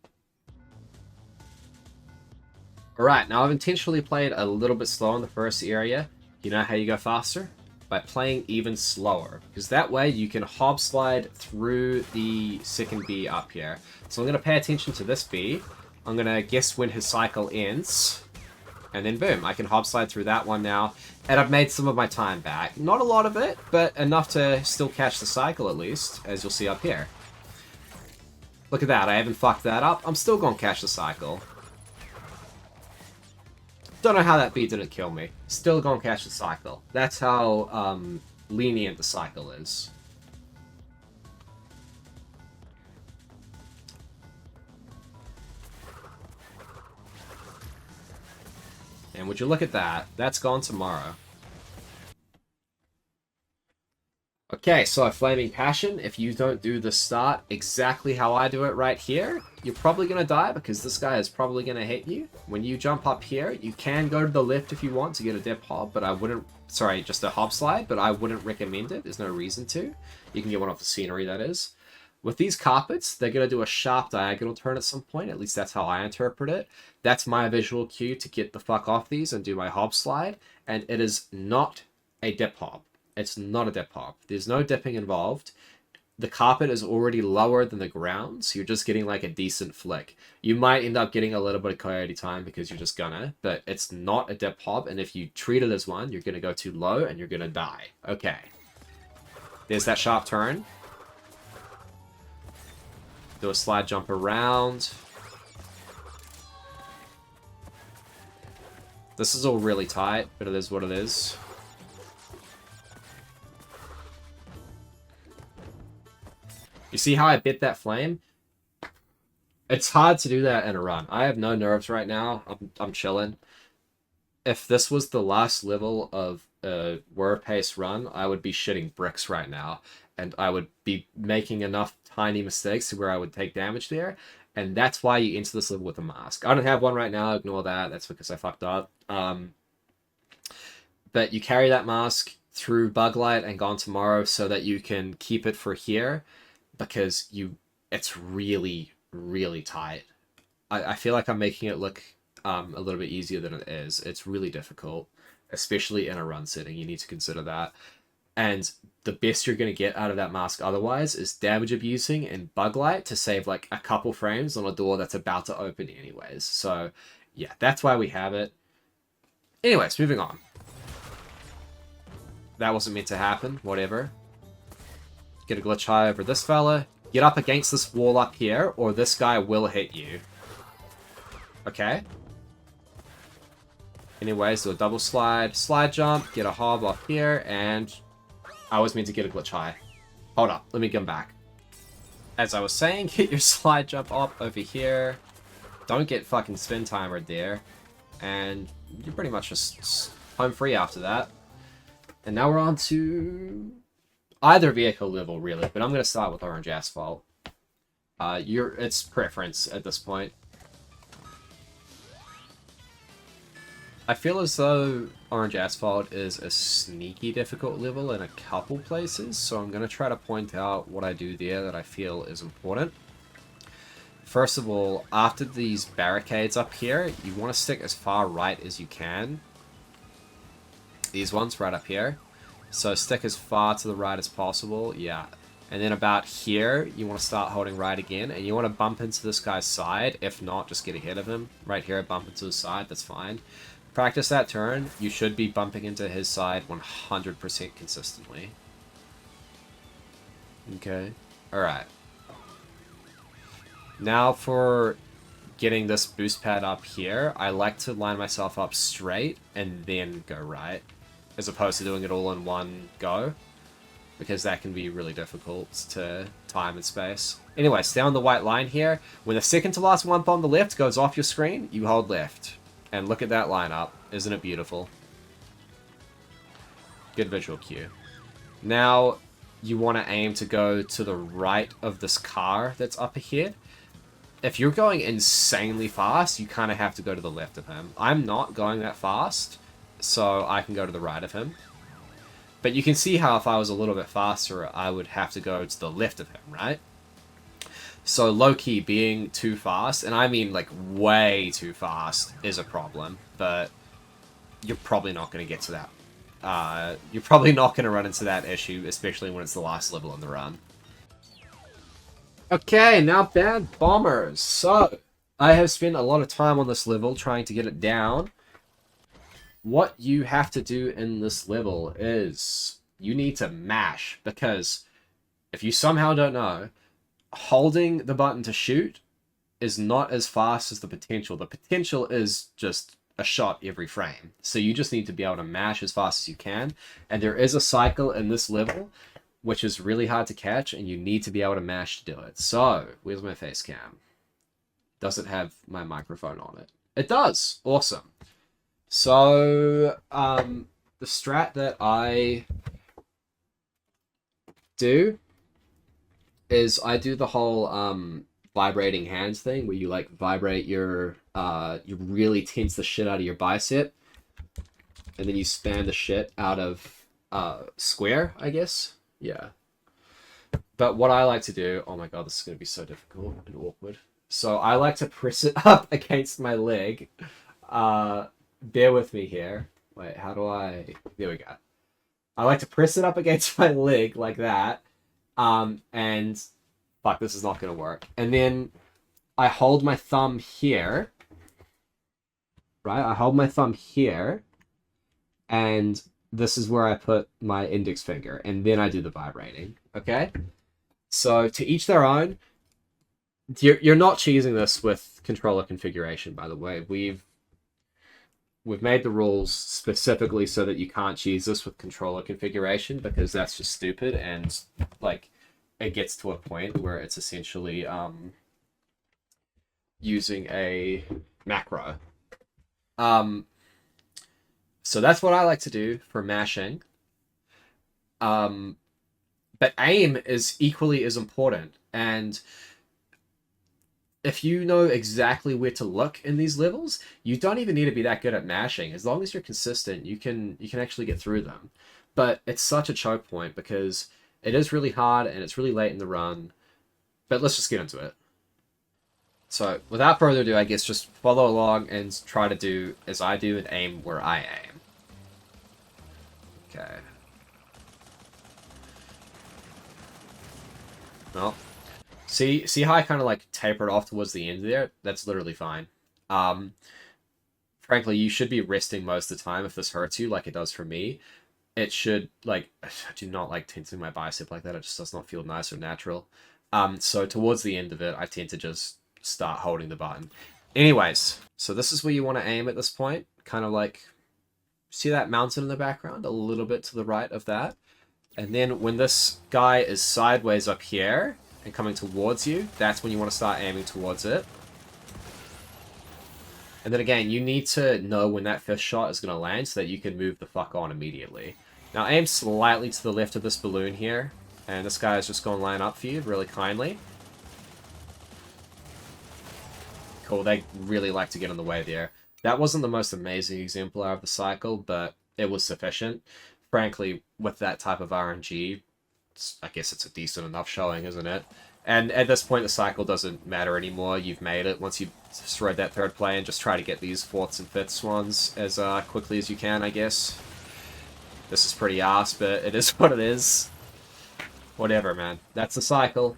Alright, now I've intentionally played a little bit slow in the first area. You know how you go faster? By playing even slower. Because that way you can hob slide through the second B up here. So I'm going to pay attention to this B. I'm going to guess when his cycle ends. And then boom, I can hob slide through that one now. And I've made some of my time back. Not a lot of it, but enough to still catch the cycle at least, as you'll see up here. Look at that, I haven't fucked that up. I'm still gonna catch the cycle. Don't know how that beat didn't kill me. Still gonna catch the cycle. That's how lenient the cycle is. And would you look at that? That's Gone Tomorrow. Okay, so Flaming Passion, if you don't do the start exactly how I do it right here, you're probably going to die because this guy is probably going to hit you. When you jump up here, you can go to the left if you want to get a dip hob, but I wouldn't, sorry, just a hob slide, but I wouldn't recommend it. There's no reason to. You can get one off the scenery, that is. With these carpets, they're going to do a sharp diagonal turn at some point. At least that's how I interpret it. That's my visual cue to get the fuck off these and do my hob slide. And it is not a dip hob. It's not a dip hob. There's no dipping involved. The carpet is already lower than the ground, so you're just getting like a decent flick. You might end up getting a little bit of coyote time because you're just gonna, but it's not a dip hob, and if you treat it as one, you're gonna go too low and you're gonna die. Okay. There's that sharp turn. Do a slide jump around. This is all really tight, but it is what it is. You see how I bit that flame? It's hard to do that in a run. I have no nerves right now. I'm chilling. If this was the last level of a War Pace run, I would be shitting bricks right now. and I would be making enough tiny mistakes to where I would take damage there. And that's why you enter this level with a mask. I don't have one right now, ignore that. That's because I fucked up. But you carry that mask through Bug Light and Gone Tomorrow so that you can keep it for here, because it's really, really tight. I feel like I'm making it look a little bit easier than it is. It's really difficult, especially in a run setting. You need to consider that. And the best you're going to get out of that mask otherwise is damage abusing and Bug Light to save like a couple frames on a door that's about to open anyways. So yeah, that's why we have it. Anyways, moving on. That wasn't meant to happen, whatever. Get a glitch high over this fella. Get up against this wall up here, or this guy will hit you. Okay. Anyways, do a double slide, slide jump, get a hob off here, and I was meant to get a glitch high. Hold up, let me come back. As I was saying, get your slide jump up over here. Don't get fucking spin timered there. And you're pretty much just home free after that. And now we're on to either vehicle level, really, but I'm going to start with Orange Asphalt. It's preference at this point. I feel as though Orange Asphalt is a sneaky difficult level in a couple places, so I'm going to try to point out what I do there that I feel is important. First of all, after these barricades up here, you want to stick as far right as you can. These ones right up here. So stick as far to the right as possible, yeah. And then about here, you want to start holding right again, and you want to bump into this guy's side. If not, just get ahead of him. Right here, bump into his side, that's fine. Practice that turn. You should be bumping into his side 100% consistently. Okay. Alright. Now for getting this boost pad up here, I like to line myself up straight and then go right, as opposed to doing it all in one go, because that can be really difficult to time and space. Anyway, stay on the white line here. When the second to last one on the left goes off your screen, you hold left. And look at that lineup. Isn't it beautiful? Good visual cue. Now, you want to aim to go to the right of this car that's up ahead. If you're going insanely fast, you kind of have to go to the left of him. I'm not going that fast, so I can go to the right of him. But you can see how if I was a little bit faster, I would have to go to the left of him, right? So low-key, being too fast, and I mean like way too fast, is a problem. But you're probably not going to get to that. You're probably not going to run into that issue, especially when it's the last level in the run. Okay, now bad bombers. So, I have spent a lot of time on this level trying to get it down. What you have to do in this level is you need to mash, because if you somehow don't know, holding the button to shoot is not as fast as the potential. The potential is just a shot every frame. So you just need to be able to mash as fast as you can. And there is a cycle in this level which is really hard to catch, and you need to be able to mash to do it. So, where's my face cam? Does it have my microphone on it? It does! Awesome. So, the strat that I do is I do the whole vibrating hands thing, where you like vibrate your, you really tense the shit out of your bicep, and then you span the shit out of square, I guess. Yeah. But what I like to do, oh my god, this is going to be so difficult and awkward. So I like to press it up against my leg. Bear with me here. Wait, how do I... There we go. I like to press it up against my leg like that. And... Fuck, this is not going to work. And then I hold my thumb here. Right? I hold my thumb here. And this is where I put my index finger. And then I do the vibrating. Okay? So, to each their own. You're not cheesing this with controller configuration, by the way. We've made the rules specifically so that you can't cheese this with controller configuration, because that's just stupid, and like it gets to a point where it's essentially using a macro. So that's what I like to do for mashing. But aim is equally as important, and if you know exactly where to look in these levels, you don't even need to be that good at mashing. As long as you're consistent, you can actually get through them. But it's such a choke point because it is really hard and it's really late in the run. But let's just get into it. So without further ado, I guess just follow along and try to do as I do and aim where I aim. Okay. Well, see how I kind of like tapered off towards the end there? That's literally fine. Frankly, you should be resting most of the time if this hurts you, like it does for me. It should, like, I do not like tensing my bicep like that. It just does not feel nice or natural. So towards the end of it, I tend to just start holding the button. Anyways, so this is where you want to aim at this point. Kind of like, see that mountain in the background? A little bit to the right of that. And then when this guy is sideways up here and coming towards you, that's when you want to start aiming towards it. And then again, you need to know when that first shot is going to land so that you can move the fuck on immediately. Now aim slightly to the left of this balloon here, and this guy is just going to line up for you really kindly. Cool, they really like to get in the way there. That wasn't the most amazing exemplar of the cycle, but it was sufficient. Frankly, with that type of RNG, I guess it's a decent enough showing, isn't it? And at this point, the cycle doesn't matter anymore. You've made it. Once you've destroyed that third play, and just try to get these fourths and fifths ones as quickly as you can, I guess. This is pretty ass, but it is what it is. Whatever, man. That's the cycle.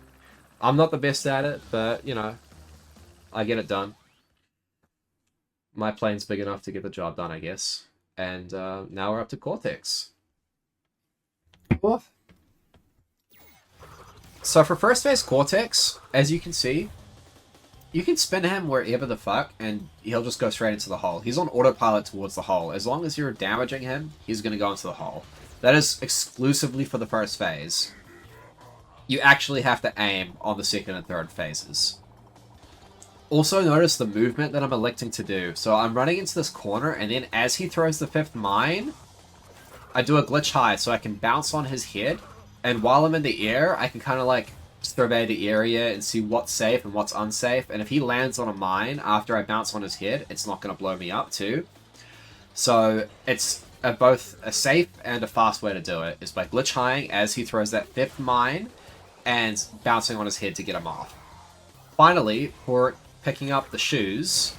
I'm not the best at it, but, you know, I get it done. My plane's big enough to get the job done, I guess. And now we're up to Cortex. Oh. So for first phase Cortex, as you can see, you can spin him wherever the fuck, and he'll just go straight into the hole. He's on autopilot towards the hole. As long as you're damaging him, he's going to go into the hole. That is exclusively for the first phase. You actually have to aim on the second and third phases. Also notice the movement that I'm electing to do. So I'm running into this corner, and then as he throws the fifth mine, I do a glitch high so I can bounce on his head. And while I'm in the air, I can kind of like survey the area and see what's safe and what's unsafe. And if he lands on a mine after I bounce on his head, it's not going to blow me up too. So it's both a safe and a fast way to do it, is by glitch highing as he throws that fifth mine and bouncing on his head to get him off. Finally, for picking up the shoes,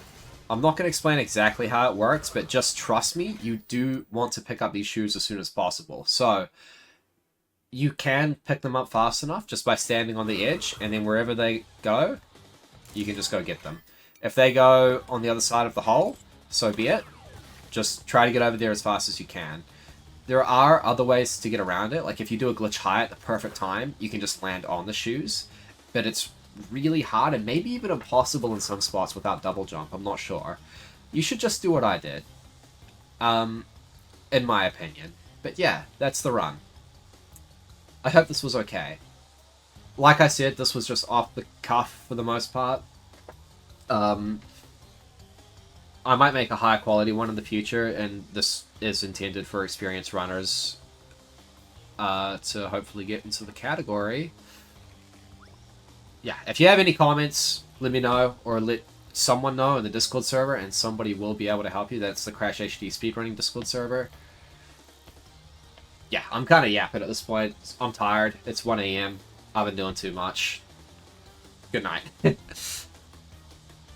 I'm not going to explain exactly how it works, but just trust me, you do want to pick up these shoes as soon as possible. So you can pick them up fast enough just by standing on the edge, and then wherever they go, you can just go get them. If they go on the other side of the hole, so be it. Just try to get over there as fast as you can. There are other ways to get around it, like if you do a glitch high at the perfect time, you can just land on the shoes, but it's really hard and maybe even impossible in some spots without double jump, I'm not sure. You should just do what I did, in my opinion. But yeah, that's the run. I hope this was okay. Like I said, this was just off the cuff for the most part. I might make a higher quality one in the future, and this is intended for experienced runners to hopefully get into the category. Yeah, if you have any comments, let me know, or let someone know in the Discord server, and somebody will be able to help you. That's the Crash HD Speedrunning Discord server. Yeah, I'm kind of yapping at this point. I'm tired. It's 1 AM. I've been doing too much. Good night.